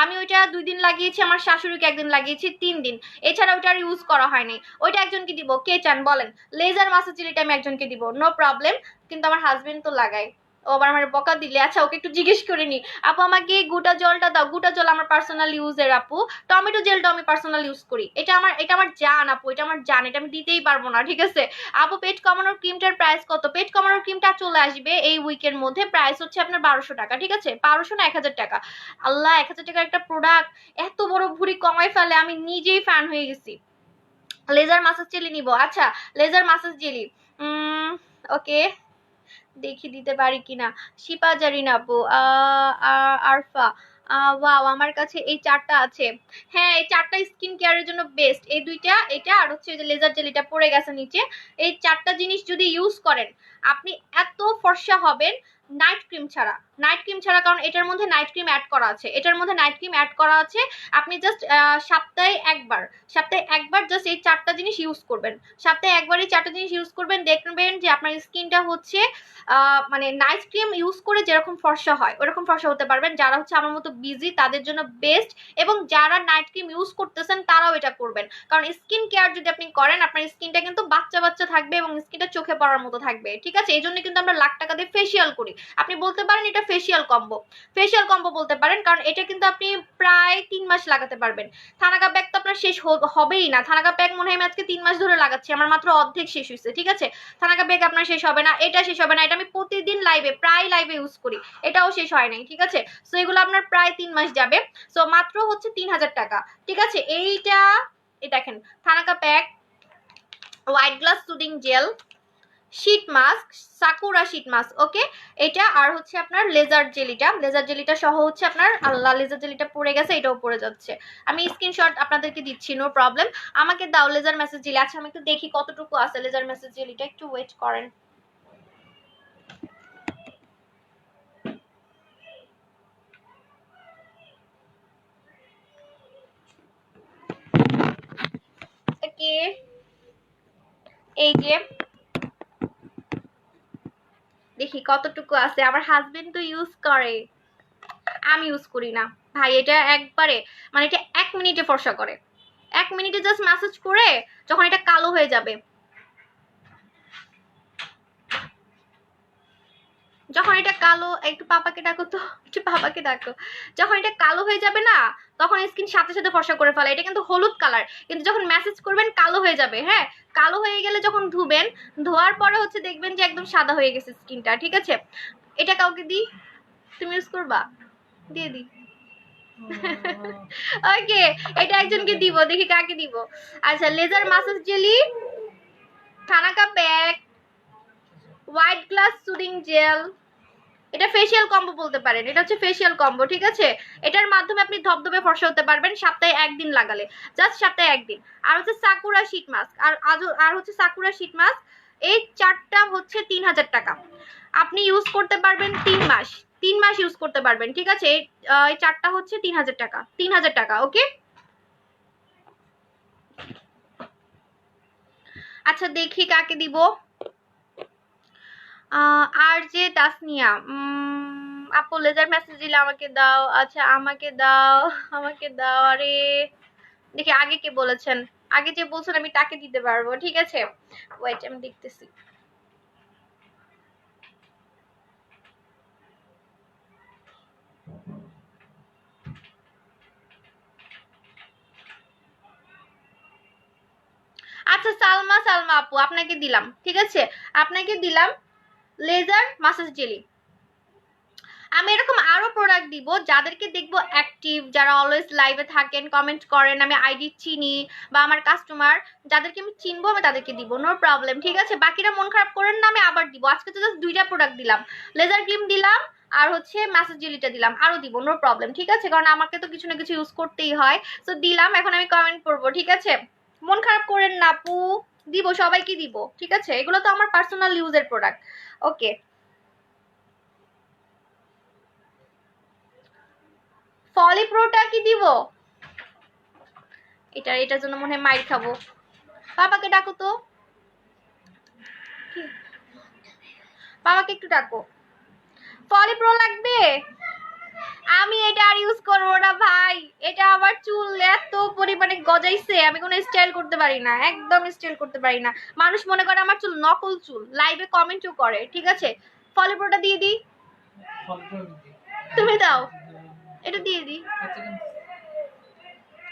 আমি ওইটা 2 দিন লাগিয়েছি, আমার শাশুড়িকে একদিন লাগিয়েছি 3 দিন, এছাড়া ওইটা আর ইউজ করা হয়নি। ওইটা একজনকে দিব, কে চান বলেন? লেজার মাসাজ জেলিটা আমি একজনকে দিব, নো প্রবলেম, কিন্তু আমার হাজবেন্ড তো লাগায়, ও আবার আমার বকা দিলে। আচ্ছা ওকে একটু জিজ্ঞেস করে নি। আপু আমাকে গুটা জলটা দাও, গুটা জল আমার পার্সোনাল ইউজের আপু। টমেটো জেলটা আমি পার্সোনাল ইউজ করি, এটা আমার জান আপু, এটা আমার জান, এটা আমি দিতেই পারবো না, ঠিক আছে। আপু পেট কমানোর ক্রিমটার প্রাইস কত? পেট কমানোর ক্রিমটা চলে আসবে এই উইকের মধ্যে, প্রাইস হচ্ছে আপনার 1200 টাকা, ঠিক আছে 1200 না 1000 টাকা। আল্লাহ 1000 টাকার একটা প্রোডাক্ট এত বড় ভুঁড়ি কমাই ফেলে, আমি নিজেই ফ্যান হয়ে গেছি। লেজার মাসাজ জেলি নিব। আচ্ছা লেজার মাসাজ জেলি, ওকে দেখি দিতে পারি কিনা। শিপা জারিন আপু, আরফা, ওয়াও আমার কাছে এই 4টা আছে। হ্যাঁ এই 4টা স্কিন কেয়ারের জন্য বেস্ট, এই দুইটা, এটা আর হচ্ছে যে লেজার জেলিটা পড়ে গেছে নিচে। এই 4টা জিনিস যদি ইউজ করেন আপনি এত ফর্সা হবেন নাইট ক্রিম ছাড়া, নাইট ক্রিম ছাড়া, কারণ এটার মধ্যে নাইট ক্রিম অ্যাড করা আছে, এটার মধ্যে নাইট ক্রিম অ্যাড করা আছে। আপনি জাস্ট সপ্তাহে একবার জাস্ট এই 4টা জিনিস ইউজ করবেন, সপ্তাহে একবার এই 4টা জিনিস ইউজ করবেন, দেখবেন যে আপনার স্কিনটা হচ্ছে মানে নাইট ক্রিম ইউজ করে যেরকম ফর্সা হয় ওরকম ফর্সা হতে পারবেন। যারা হচ্ছে আমার মতো বিজি তাদের জন্য বেস্ট, এবং যারা নাইট ক্রিম ইউজ করতেছেন তারাও এটা করবেন, কারণ স্কিন কেয়ার যদি আপনি করেন আপনার স্কিনটা কিন্তু বাচ্চা বাচ্চা থাকবে এবং স্কিনটা চোখে পড়ার মতো থাকবে, ঠিক আছে। এই জন্য কিন্তু আমরা লাখ টাকা দিয়ে ফেসিয়াল করি। আপনি বলতে পারেন এটা ফেসিয়াল কম্বো বলতে পারেন, কারণ এটা কিন্তু আপনি প্রায় 3 মাস লাগাতে পারবেন। থানাকা প্যাক তো আপনার শেষ হবেই না, থানাকা প্যাক মনে হয় আমি আজকে 3 মাস ধরে লাগাচ্ছি, আমার মাত্র অর্ধেক শেষ হয়েছে, ঠিক আছে। থানাকা প্যাক আপনার শেষ হবে না, এটা শেষ হবে না, এটা আমি প্রতিদিন প্রায় লাইভে ইউজ করি, এটাও শেষ হয় নাই, ঠিক আছে। সো এগুলো আপনার প্রায় 3 মাস যাবে। সো মাত্র হচ্ছে 3000 টাকা, ঠিক আছে। এইটা এই দেখেন thanaka pack, white glass soothing gel, sheet mask, sakura sheet mask. Okay, এটা আর হচ্ছে আপনার লেজার জেলিটা সহ হচ্ছে আপনার, আল্লাহ লেজার জেলিটা পড়ে গেছে, এটাও পড়ে যাচ্ছে। আমি স্ক্রিনশট আপনাদেরকে দিচ্ছি, নো প্রবলেম। আমাকে দাও লেজার মেসেজ জেলি। আচ্ছা আমি একটু দেখি কতটুকু আছে লেজার মেসেজ জেলিটা, একটু ওয়েট করেন। ওকে, এই যে দেখি কতটুকু আছে। আমার হাজবেন্ড তো ইউজ করে, আমি ইউজ করি না ভাই। এটা একবারে মানে এটা 1 মিনিটে ফর্সা করে, 1 মিনিটে জাস্ট ম্যাসাজ করে যখন এটা কালো হয়ে যাবে, যখন এটা কালো, একটু পাপাকে ডাকো তো, একটু পাপাকে ডাকো। যখন এটা কালো হয়ে যাবে না, তখন স্কিন সাথে সাথে ফর্সা করে ফেলে। এটা কিন্তু হলুদ কালার, কিন্তু যখন ম্যাসেজ করবেন কালো হয়ে যাবে। হ্যাঁ, কালো হয়ে গেলে যখন ধুবেন, ধোয়ার পরে হচ্ছে দেখবেন যে একদম সাদা হয়ে গেছে স্কিনটা। ঠিক আছে, এটা কাউকে দিই, তুমি ইউজ করবা, দিয়ে দিই। ওকে, এটা একজনকে দিব, দেখি কাকে দিব। আচ্ছা, লেজার মাসাজ জেলি, থানাকা pack, white glass soothing gel, এটা ফেশিয়াল কম্বো বলতে পারেন। এটা হচ্ছে ফেশিয়াল কম্বো। ঠিক আছে, এটার মাধ্যমে আপনি ধবধবে ফর্সা হতে পারবেন সপ্তাহে 1 দিন লাগালে, জাস্ট সপ্তাহে 1 দিন। আর হচ্ছে সাকুরা শীট মাস্ক, আর হচ্ছে সাকুরা শীট মাস্ক, এই 4টা হচ্ছে 3000 টাকা। আপনি ইউজ করতে পারবেন 3 মাস, 3 মাস ইউজ করতে পারবেন। ঠিক আছে, এই 4টা হচ্ছে 3000 টাকা, 3000 টাকা। ওকে, আচ্ছা দেখি কাকে দিব। আর যে তাসনিয়া, আপু লেজার মেসেজ দিলে আমাকে দাও। আচ্ছা আমাকে দাও, আমাকে দাও। আরে দেখি আগে কে বলেছেন, আগে যে বলছেন আমি তাকে দিতে পারবো। ঠিক আছে, ওয়েট আমি দেখতেছি। আচ্ছা সালমা আপু আপনাকে দিলাম। ঠিক আছে, আপনাকে দিলাম লেজার মাসাজ জেলি। আমি এরকম আরো প্রোডাক্ট দিব যাদেরকে দেখবো অ্যাক্টিভ, যারা অলওয়েজ লাইভে থাকেন, কমেন্ট করেন, আমি আইডি চিনি বা আমার কাস্টমার, যাদেরকে আমি চিনবো আমি তাদেরকে দিব, নো প্রবলেম। ঠিক আছে, বাকিরা মন খারাপ করেন না, আমি আবার দিব। আজকে তো জাস্ট 2টা প্রোডাক্ট দিলাম, লেজার ক্রিম দিলাম আর হচ্ছে ম্যাসেজ জেলিটা দিলাম, আরো দিব, নো প্রবলেম। ঠিক আছে, কারণ আমাকে তো কিছু না কিছু ইউজ করতেই হয়। তো দিলাম, এখন আমি কমেন্ট করবো। ঠিক আছে, মন খারাপ করেন না আপু, দিব, সবাইকে দিব। ঠিক আছে, এগুলো তো আমার পার্সোনাল ইউজের প্রোডাক্ট। ওকে, ফলিপ্রোটা কি দিব? এটার জন্য মনে হয় মাইর খাবো। বাবাকে ডাকো তো, বাবাকে একটু ডাকো। ফলিপ্রো লাগবে? আমি এটা আর ইউজ করবো না ভাই, এটা আমার চুল এত পরিমাণে গজাইছে, আমি কোনো স্টাইল করতে পারি না, একদম স্টাইল করতে পারি না। মানুষ মনে করে আমার চুল নকল চুল, লাইভে কমেন্টও করে। ঠিক আছে, ফলিপ্রোটা দিয়ে দিই, তুমি দাও, এটা দিয়ে দিই।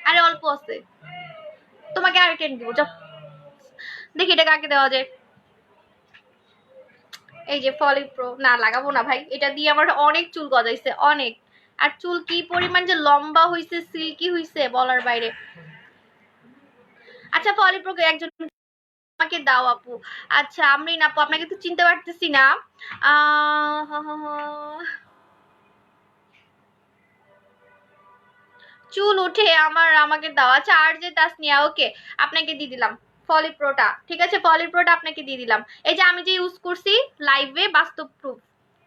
আরে অল্প আছে, তোমাকে আর টেন দিব, যাও। দেখি এটা কাকে দেওয়া যায়। এই যে ফলিপ্রো, না লাগাবো না ভাই, এটা দিয়ে আমার অনেক চুল গজাইছে, অনেক। আর চুল কি পরিমাণ যে লম্বা হইছে, সিল্কি হইছে বলার বাইরে। আচ্ছা ফলিপ্রোকে একজন আমাকে দাও আপু। আচ্ছা আমরিন আপু, আপনাকে তো চিনতে পারতেছি না। চুল উঠে আমার, আমাকে দাও। আচ্ছা আর যে তাসনিয়া, ওকে আপনাকে দিয়ে দিলাম ফলিপ্রোটা। ঠিক আছে, ফলিপ্রোটা আপনাকে দিয়ে দিলাম। এই যে আমি যে ইউজ করছি লাইভে, বাস্তব প্রুফ,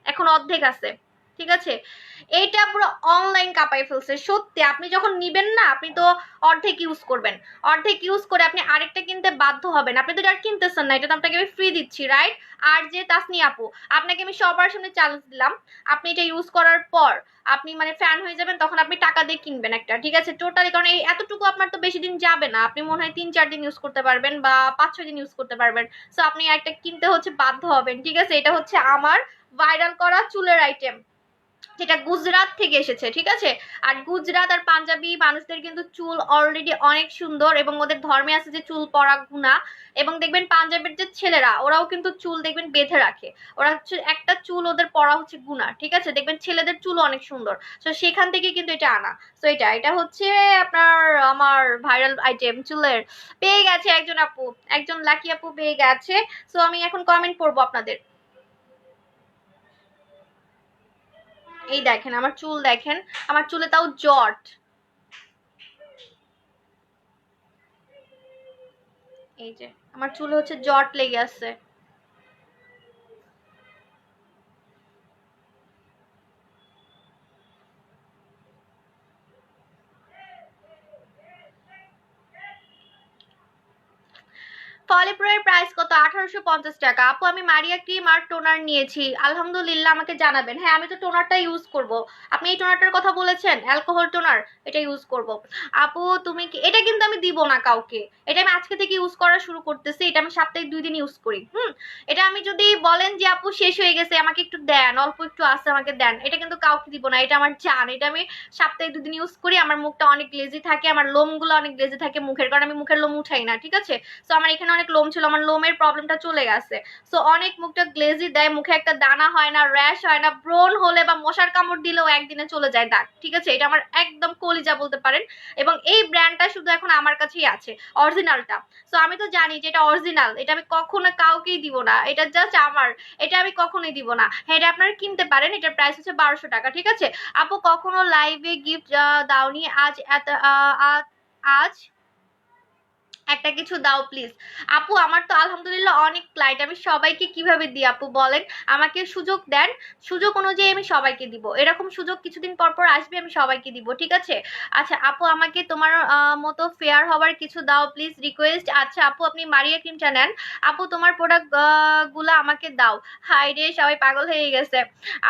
এখন অর্ধেক আছে। ঠিক আছে, এইটা পুরো অনলাইন কাঁপাই ফেলছে সত্যি। আপনি যখন নিবেন না, আপনি তো অর্ধেক ইউজ করবেন, অর্ধেক ইউজ করে আপনি আরেকটা কিনতে বাধ্য হবেন। আপনি তো এটা কিনতেছেন না, এটা তো আপনাকে আমি ফ্রি দিচ্ছি, রাইট? আর যে তাসনি আপু, আপনাকে আমি সবার সামনে চ্যালেঞ্জ দিলাম, আপনি এটা ইউজ করার পর আপনি মানে ফ্যান হয়ে যাবেন, তখন আপনি টাকা দিয়ে কিনবেন একটা। ঠিক আছে, টোটালি, কারণ এই এতটুকু আপনার তো বেশি দিন যাবে না, আপনি মনে হয় 3-4 দিন ইউজ করতে পারবেন বা 5-6 দিন ইউজ করতে পারবেন। সো আপনি একটা কিনতে হচ্ছে বাধ্য হবেন। ঠিক আছে, এটা হচ্ছে আমার ভাইরাল করা চুলের আইটেম, যেটা গুজরাট থেকে এসেছে, ঠিক আছে। আর গুজরাট আর পাঞ্জাবি মানুষদের কিন্তু চুল অলরেডি অনেক সুন্দর, এবং ওদের ধর্মে আছে যে চুল পড়া গুনাহ। এবং দেখবেন পাঞ্জাবের যে ছেলেরা ওরাও কিন্তু চুল দেখবেন বেঁধে রাখে, ওরা হচ্ছে একটা চুল ওদের পড়া হচ্ছে গুনাহ, ঠিক আছে। দেখবেন ছেলেদের চুল অনেক সুন্দর, তো সেখান থেকে কিন্তু এটা আনা। তো এটা হচ্ছে আপনার আমার ভাইরাল আইটেম চুলের। পেয়ে গেছে একজন আপু, একজন লাকি আপু পেয়ে গেছে। তো আমি এখন কমেন্ট পড়বো আপনাদের। এই দেখেন আমার চুল, দেখেন আমার চুলে তাও জট। এই যে আমার চুলে হচ্ছে জট লেগে আছে। ফলিপুরের প্রাইস কত? 1850 টাকা। আপু আমি মারিয়া ক্রিম আর টোনার নিয়েছি, আলহামদুলিল্লাহ। আমাকে জানাবেন। হ্যাঁ আমি তো টোনারটা ইউজ করব। আপনি এই টোনারটার কথা বলেছেন, অ্যালকোহল টোনার, এটা ইউজ করব। আপু তুমি কি, এটা কিন্তু আমি দিব না কাউকে, এটা আমি আজকে থেকে ইউজ করা শুরু করতেছি। এটা আমি সপ্তাহে 2 দিন ইউজ করি। এটা আমি যদি বলেন যে আপু শেষ হয়ে গেছে আমাকে একটু দেন, অল্প একটু আছে আমাকে দেন, এটা কিন্তু কাউকে দিব না। এটা আমার জান, এটা আমি সপ্তাহে 2 দিন ইউজ করি। আমার মুখটা অনেক গ্লেজি থাকে, আমার লোমগুলো অনেক গ্লেজি থাকে মুখের, কারণ আমি মুখের লোম উঠাই না, ঠিক আছে। তো আমার এখানে অনেক লোম ছিল, আমার লোমের প্রবলেমটা চলে গেছে। তো অনেক মুখটা গ্লেজি দেয়, মুখে একটা দানা হয় না, র্যাশ হয় না, ব্রণ হলে বা মশার কামড় দিলেও একদিনে চলে যায় দাগ, ঠিক আছে। এটা আমার একদম কলিজা বলতে পারেন। এবং এই ব্র্যান্ডটা শুধু এখন আমার কাছেই আছে, অরিজিনালটা। তো আমি তো জানি যে এটা অরিজিনাল, এটা আমি কখনো কাউকেই দিব না, এটা জাস্ট আমার, এটা আমি কখনোই দিব না। হ্যাঁ এটা আপনারা কিনতে পারেন, এটার প্রাইস হচ্ছে 1200 টাকা, ঠিক আছে। আপু কখনো লাইভে গিফট দাওনি, আজ এত আজ একটা কিছু দাও প্লিজ। আপু আমার তো আলহামদুলিল্লাহ অনেক ক্লায়েন্ট, আমি সবাইকে কিভাবে দিই আপু বলেন, আমাকে সুযোগ দেন, সুযোগ অনুযায়ী আমি সবাইকে দিব। এরকম সুযোগ কিছুদিন পর পর আসবে, আমি সবাইকে দিব, ঠিক আছে। আচ্ছা আপু আমাকে তোমার মতো ফেয়ার হওয়ার কিছু দাও প্লিজ, রিকোয়েস্ট। আচ্ছা আপু আপনি মারিয়া ক্রিমটা নেন, আপু তোমার প্রোডাক্ট গুলো আমাকে দাও। হাই রে সবাই পাগল হয়ে গেছে।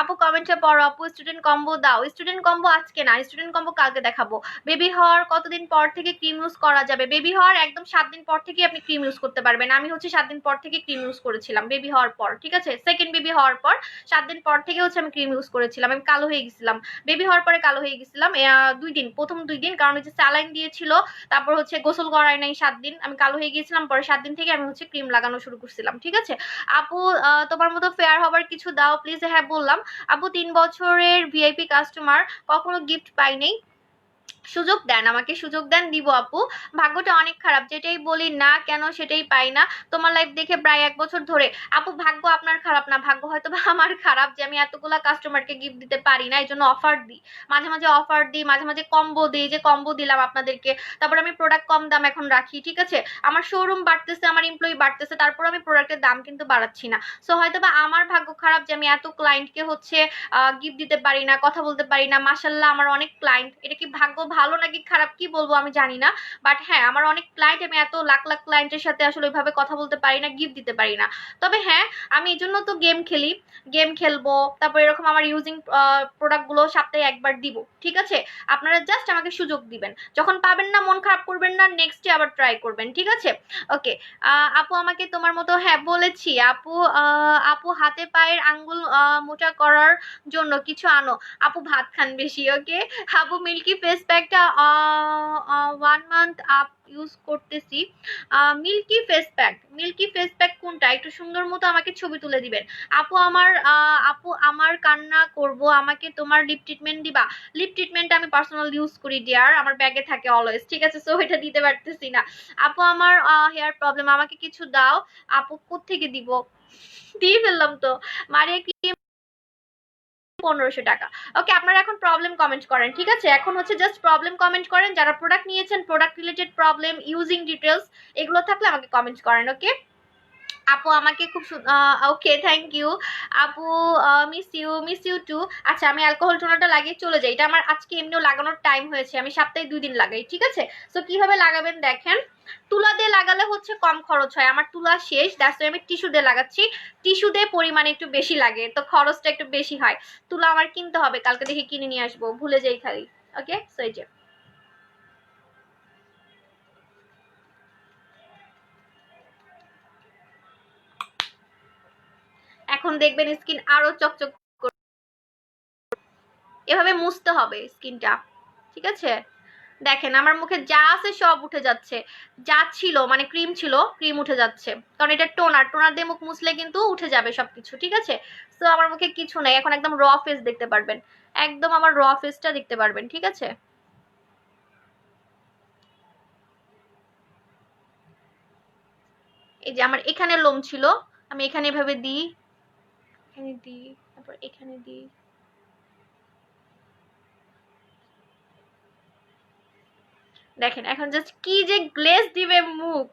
আপু কমেন্টে পড়ো, আপু স্টুডেন্ট কম্বো দাও। স্টুডেন্ট কম্বো আজকে না, স্টুডেন্ট কম্বো কালকে দেখাবো। বেবি হওয়ার কতদিন পর থেকে ক্রিম ইউজ করা যাবে? বেবি হওয়ার একদম 7 দিন পর থেকে আপনি ক্রিম ইউজ করতে পারবেন। আমি হচ্ছে 7 দিন পর থেকে ক্রিম ইউজ করেছিলাম বেবি হওয়ার পর, ঠিক আছে। সেকেন্ড বেবি হওয়ার পর 7 দিন পর থেকে হচ্ছে আমি ক্রিম ইউজ করেছিলাম। আমি কালো হয়ে গেছিলাম, বেবি হওয়ার পরে কালো হয়ে গেছিলাম 2 দিন, প্রথম 2 দিন, কারণ হচ্ছে স্যালাইন দিয়েছিল, তারপর হচ্ছে গোসল করাই নাই 7 দিন, আমি কালো হয়ে গিয়েছিলাম। পরে 7 দিন থেকে আমি হচ্ছে ক্রিম লাগানো শুরু করছিলাম, ঠিক আছে। আপু তোমার মতো ফেয়ার হবার কিছু দাও প্লিজ। হ্যাঁ বললাম। আপু 3 বছরের ভিআইপি কাস্টমার, কখনো গিফট পাই নাই, সুযোগ দেন, আমাকে সুযোগ দেন, দিব আপু। ভাগ্যটা অনেক খারাপ, যেটাই বলি না কেন সেটাই পাই না। তোমার লাইফ দেখে প্রায় 1 বছর ধরে। আপু ভাগ্য আপনার খারাপ না, ভাগ্য হয়তো বা আমার খারাপ যে আমি এতগুলা কাস্টমারকে গিফট দিতে পারি না, এই জন্য অফার দিই, মাঝে মাঝে অফার দিই, মাঝে মাঝে কম্বো দিই, যে কম্বো দিলাম আপনাদেরকে। তারপর আমি প্রোডাক্ট কম দাম এখন রাখি, ঠিক আছে। আমার শোরুম বাড়তেছে, আমার এমপ্লয়ি বাড়তেছে, তারপর আমি প্রোডাক্টের দাম কিন্তু বাড়াচ্ছি না। সো হয়তো বা আমার ভাগ্য খারাপ যে আমি এত ক্লায়েন্টকে হচ্ছে গিফট দিতে পারি না, কথা বলতে পারি না। মাশাল্লাহ আমার অনেক ক্লায়েন্ট, এটা কি ভাগ্য ভালো নাকি খারাপ কি বলবো আমি জানি না। বাট হ্যাঁ আমার অনেক ক্লায়েন্ট, আমি এত লাখ লাখ ক্লায়েন্টের সাথে আসলে ওইভাবে কথা বলতে পারি না, গিফট দিতে পারি না। তবে হ্যাঁ আমি এই জন্য তো গেম খেলি, গেম খেলবো, তারপর এরকম আমার ইউজিং প্রোডাক্ট গুলো সপ্তাহে একবার দিব, ঠিক আছে। আপনারা জাস্ট আমাকে সুযোগ দিবেন, যখন পাবেন না মন খারাপ করবেন না, নেক্সটে আবার ট্রাই করবেন, ঠিক আছে। ওকে। আপু আমাকে তোমার মতো, হ্যাঁ বলেছি আপু। আপু হাতে পায়ের আঙ্গুল মোটা করার জন্য কিছু আনো। আপু ভাত খান বেশি, ওকে। আপু মিল্কি ফেস প্যাকটা 1 মান্থ আপ ইউজ করতেছি। Milky face pack, milky face pack কোনটা, একটু সুন্দর মতো আমাকে ছবি তুলে দিবেন। আপু আমার কান্না করব, আমাকে তোমার লিপ ট্রিটমেন্ট দিবা। লিপ ট্রিটমেন্ট আমি পার্সোনাল ইউজ করি ডিয়ার, আমার ব্যাগে থাকে অলওয়েজ, ঠিক আছে। সো এটা দিতে পারতেছি না। আপু আমার হেয়ার প্রবলেম, আমাকে কিছু দাও। আপু কোত্থেকে দিব, দিয়ে ফেললাম তো। মারিয়া কি 1500 টাকা। ওকে আপনারা এখন প্রবলেম কমেন্ট করেন, ঠিক আছে। এখন হচ্ছে জাস্ট প্রবলেম কমেন্ট করেন, যারা প্রোডাক্ট নিয়েছেন, product related problem, using details, এগুলো থাকলে আমাকে কমেন্ট করেন, ওকে। আপু আমাকে খুব ওকে থ্যাংক ইউ আপু, মিস ইউ টু। আচ্ছা আমি অ্যালকোহল টোনারটা লাগিয়ে চলে যাই, এটা আমার আজকে এমনিও লাগানোর টাইম হয়েছে, আমি সপ্তাহে 2 দিন লাগাই, ঠিক আছে। তো কিভাবে লাগাবেন দেখেন, তুলা দিয়ে লাগালে হচ্ছে কম খরচ হয়, আমার তুলা শেষ, দ্যাটস আমি টিস্যু দিয়ে লাগাচ্ছি। টিস্যু দিয়ে পরিমাণে একটু বেশি লাগে, তো খরচটা একটু বেশি হয়। তুলা আমার কিনতে হবে, কালকে দেখে কিনে নিয়ে আসবো, ভুলে যাই খালি। ওকে সো এই যে এখন দেখবেন স্কিন আরো চকচক। এভাবে মুছতে হবে স্কিনটা, ঠিক আছে? দেখেন আমার মুখে যা আছে সব উঠে যাচ্ছে, যা ছিল মানে ক্রিম ছিল ক্রিম উঠে যাচ্ছে, কারণ এটা টোনার, টোনার দিয়ে মুখ মুছলে কিন্তু উঠে যাবে সবকিছু, ঠিক আছে? সো আমার মুখে কিছু নেই এখন, একদম র ফেস দেখতে পারবেন, একদম আমার র ফেসটা দেখতে পারবেন, ঠিক আছে? এই যে আমার এখানে লোম ছিল, আমি এখানে এভাবে দিই, এখানে দিই, তারপর এখানে দিই, দেখেন এখন জাস্ট কি যে গ্লেজ দিবে মুখ,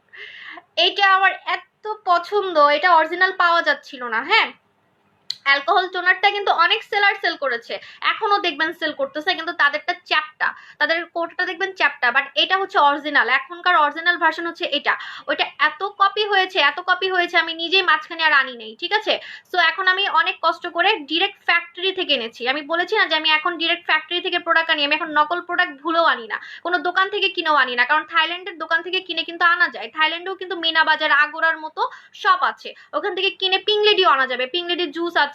এইটা আমার এত পছন্দ, এটা অরিজিনাল পাওয়া যাচ্ছিল না। হ্যাঁ, অ্যালকোহল টোনারটা কিন্তু অনেক সেলার সেল করেছে, এখনো দেখবেন সেল করতেছে, কিন্তু তাদেরটা চ্যাপটা, তাদের কোটটা দেখবেন চ্যাপটা, বাট এটা হচ্ছে অরিজিনাল, এখনকার অরিজিনাল ভার্সন হচ্ছে এটা। ওইটা এত কপি হয়েছে, এত কপি হয়েছে, আমি নিজেই মাঝখানে আর আনি নেই, ঠিক আছে? সো এখন আমি অনেক কষ্ট করে ডিরেক্ট ফ্যাক্টরি থেকে এনেছি, আমি বলেছি না যে আমি এখন ডিরেক্ট ফ্যাক্টরি থেকে প্রোডাক্ট আনি, আমি এখন নকল প্রোডাক্ট ভুলেও আনি না, কোনো দোকান থেকে কিনেও আনি না, কারণ থাইল্যান্ডের দোকান থেকে কিনে কিন্তু আনা যায়, থাইল্যান্ডেও কিন্তু মিনা বাজার আগোরার মতো শপ আছে, ওখান থেকে কিনে পিংলেডিও আনা যাবে, পিংলেডির জুস আছে,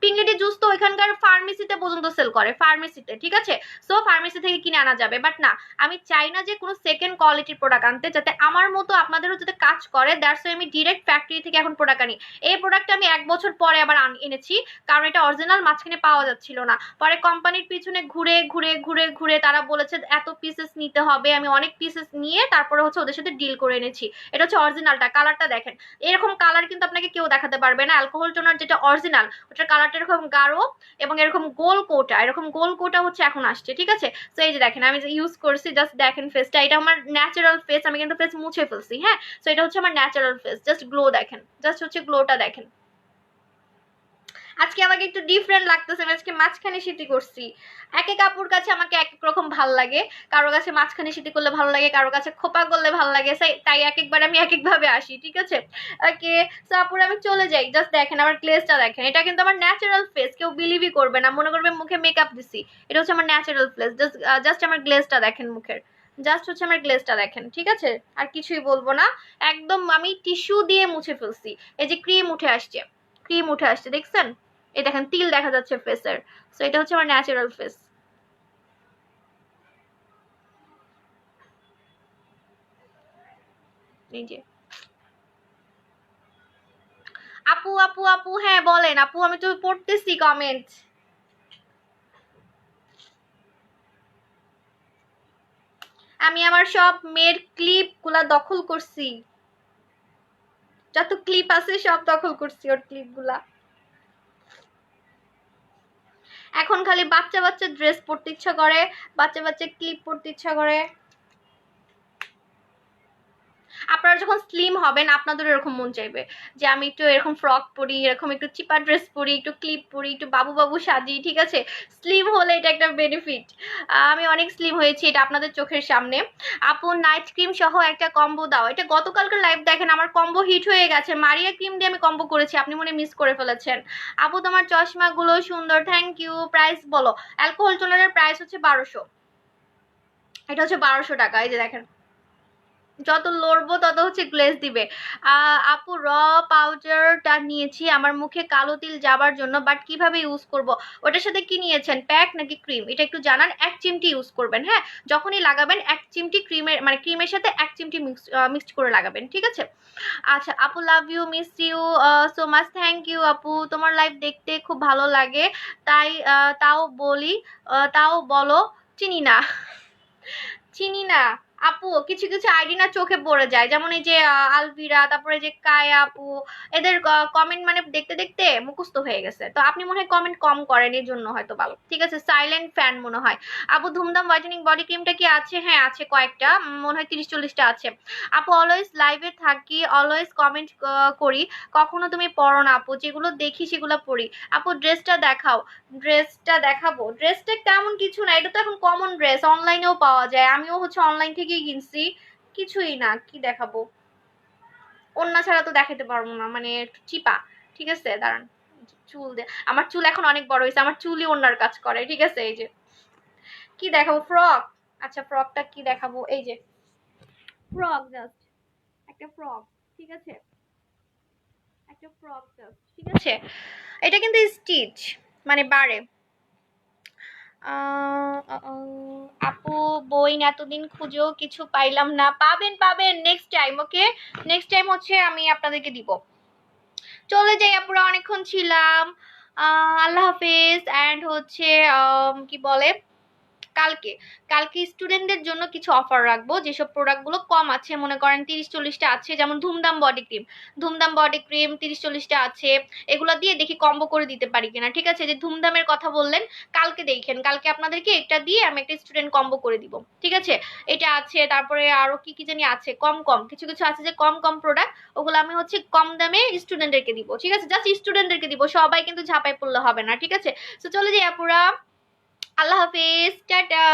পিংলেডির জুস তো ওইখানকার ফার্মেসিতে পর্যন্ত সেল করে, ফার্মেসিতে, ঠিক আছে? সো ফার্মেসি থেকে কিনে আনা যাবে, বাট না, আমি চাই না যে কোনো সেকেন্ড কোয়ালিটির প্রোডাক্ট আনতে, যাতে আমার মতো আপনাদেরও যাতে কাজ করে, দ্যাটস আমি ডিরেক্ট ফ্যাক্টরি থেকে এখন প্রোডাক্ট আনি। এই প্রোডাক্টটা আমি 1 বছর পরে আবার এনেছি, কারণ এটা অরিজিনাল মাঝখানে পাওয়া যাচ্ছিল না, পরে কোম্পানির পিছনে ঘুরে ঘুরে ঘুরে ঘুরে তারা বলেছে এত পিসেস নিতে হবে, আমি অনেক পিসেস নিয়ে তারপরে হচ্ছে ওদের সাথে ডিল করে এনেছি। এটা হচ্ছে অরিজিনালটা, কালারটা দেখেন, এরকম কালার কিন্তু আপনাকে কেউ দেখাতে পারবে না, অ্যালকোহল টোনার যেটা অরিজিনাল ওটার কালারটা এরকম গাঢ় এবং এরকম গোল কোটা, এরকম গোল কোটা হচ্ছে এখন আসছে, ঠিক আছে? তো এই যে দেখেন আমি যে ইউজ করছি, জাস্ট দেখেন ফেসটা, এটা আমার ন্যাচারাল ফেস, আমি কিন্তু ফেস মুছে ফেলছি। হ্যাঁ, তো এটা হচ্ছে আমার ন্যাচারাল ফেস, জাস্ট গ্লো দেখেন, জাস্ট হচ্ছে গ্লোটা দেখেন। আজকে আমাকে একটু ডিফারেন্ট লাগতেছে, আমি আজকে মাঝখানে সিটি করছি, এক এক আপুর কাছে আমাকে এক এক রকম ভাল লাগে, কারো কাছে মাঝখানে সিটি করলে ভালো লাগে, কারো কাছে খোপা করলে ভালো লাগে, তাই এক একবার আমি এক এক ভাবে আসি, ঠিক আছে? ওকে, সো আপুর আমি চলে যাই, জাস্ট দেখেন আমার গ্লেজটা দেখেন, এটা কিন্তু আমার ন্যাচারাল ফেস, কেউ বিলিভই করবে না, মনে করবে মুখে মেকআপ দিছি, এটা হচ্ছে আমার ন্যাচারাল ফেস, জাস্ট আমার গ্লেজটা দেখেন মুখের, জাস্ট হচ্ছে আমার গ্লেজটা দেখেন, ঠিক আছে? আর কিছুই বলবো না, একদম আমি টিস্যু দিয়ে মুছে ফেলছি। এই যে ক্রিম উঠে আসছে, ক্রিম উঠে আসছে, দেখছেন? এই দেখেন তিল দেখা যাচ্ছে ফেসের, সো এটা হচ্ছে আমার ন্যাচারাল ফেস। এই যে আপু আপু আপু, হ্যাঁ বলেন আপু, আমি তো পড়তেছি কমেন্ট। আমি আমার সব মেয়ের ক্লিপ গুলা দখল করছি, যত ক্লিপ আছে সব দখল করছি, ওর ক্লিপ গুলা। এখন খালি বাচ্চা বাচ্চা ড্রেস পরতে ইচ্ছা করে, বাচ্চা বাচ্চা ক্লিপ পরতে ইচ্ছা করে। আপনারা যখন স্লিম হবেন আপনাদের এরকম মন চাইবে যে আমি একটু এরকম ফ্রক পরি, এরকম একটু চিপা ড্রেস পরি, একটু ক্লিপ পরি, একটু বাবু বাবু সাজি, ঠিক আছে? স্লিম হলে এটা একটা বেনিফিট। আমি অনেক স্লিম হয়েছি, এটা আপনাদের চোখের সামনে। আপু নাইট ক্রিম সহ একটা কম্বো দাও, এটা গতকালকার লাইভ দেখেন আমার কম্বো হিট হয়ে গেছে, মারিয়া ক্রিম দিয়ে আমি কম্বো করেছি, আপনি মনে মিস করে ফেলেছেন। আপু তোমার চশমাগুলো সুন্দর, থ্যাংক ইউ। প্রাইস বলো। অ্যালকোহল টোনারের প্রাইস হচ্ছে 1200, এটা হচ্ছে 1200 টাকা। এই যে দেখেন, যত লড়বো তত হচ্ছে গ্লেজ দিবে। আপু র পাউডারটা নিয়েছি আমার মুখে কালো তিল যাবার জন্য, বাট কিভাবে ইউজ করব? ওটার সাথে কি নিয়েছেন, প্যাক নাকি ক্রিম? এটা একটু জানান। 1 চিমটি ইউজ করবেন, হ্যাঁ, যখনই লাগাবেন 1 চিমটি ক্রিমের মানে ক্রিমের সাথে 1 চিমটি মিক্সড করে লাগাবেন, ঠিক আছে? আচ্ছা আপু love you, miss you so much, thank you আপু, তোমার লাইভ দেখতে খুব ভালো লাগে, তাই তাও বলি, তাও বলো, চিনি না, চিনি না আপু, কিছু কিছু আইডি না চোখে পড়ে যায়, যেমন এই যে আলভিরা, তারপরে যে কায়া আপু, এদের কমেন্ট মানে দেখতে দেখতে মুখস্থ হয়ে গেছে, তো আপনি মনে হয় কমেন্ট কম করেন এই জন্য হয়তো ভালো, ঠিক আছে? সাইলেন্ট ফ্যান মনে হয়। আপু ধুমধাম হোয়াইটেনিং বডি ক্রিমটা কি আছে? হ্যাঁ আছে কয়েকটা, মনে হয় 30-40টা আছে। আপু অলওয়েজ লাইভে থাকি, অলওয়েজ কমেন্ট করি, কখনো তুমি পড়ো না আপু, যেগুলো দেখি সেগুলো পড়ি। আপু ড্রেসটা দেখাও। ড্রেসটা দেখাবো? ড্রেসটা তেমন কিছু না, এটা তো এখন কমন ড্রেস, অনলাইনেও পাওয়া যায়, আমিও হচ্ছে অনলাইন থেকেই কিনছি, কিছুই না, কি দেখাবো? ওন্না ছাড়া তো দেখাতে পারবো না, মানে একটু চিপা, ঠিক আছে? দাঁড়ান, চুল দে, আমার চুল এখন অনেক বড় হয়েছে, আমার চুলই ওন্নার কাজ করে, ঠিক আছে? এই যে কি দেখাবো, ফ্রক? আচ্ছা ফ্রকটা কি দেখাবো, এই যে ফ্রক, জাস্ট একটা ফ্রক, ঠিক আছে? একটা ফ্রক জাস্ট, ঠিক আছে? এটা কিন্তু স্টিচ মানে বাড়ে, আপু বই এতদিন খুঁজেও কিছু পাইলাম না। পাবেন পাবেন নেক্সট টাইম, ওকে? নেক্সট টাইম হচ্ছে আমি আপনাদেরকে দিব। চলে যাই আপুরা, অনেকক্ষণ ছিলাম। আল্লাহ হাফেজ। অ্যান্ড হচ্ছে কি বলে, কালকে কালকে স্টুডেন্টদের জন্য কিছু অফার রাখবো, যেসব প্রোডাক্টগুলো কম আছে, মনে করেন 30-40টা আছে, যেমন ধুমধাম বডি ক্রিম 30-40টা আছে, এগুলো দিয়ে দেখি কম্বো করে দিতে পারি কিনা। ঠিক আছে, যে ধুমধামের কথা বললেন, কালকে দেখেন, কালকে আপনাদেরকে এটা দিয়ে আমি একটা স্টুডেন্ট কম্বো করে দিব। ঠিক আছে, এটা আছে, তারপরে আরো কি কি জানি আছে, কম কম কিছু কিছু আছে যে কম কম প্রোডাক্ট, ওগুলো আমি হচ্ছে কম দামে স্টুডেন্টদেরকে দিব। ঠিক আছে, জাস্ট স্টুডেন্টদেরকে দিব, সবাই কিন্তু ঝাঁপাই পড়লে হবে না। ঠিক আছে, তো চলে যাই আপুরা, আল্লাহ হাফিজ, টাটা।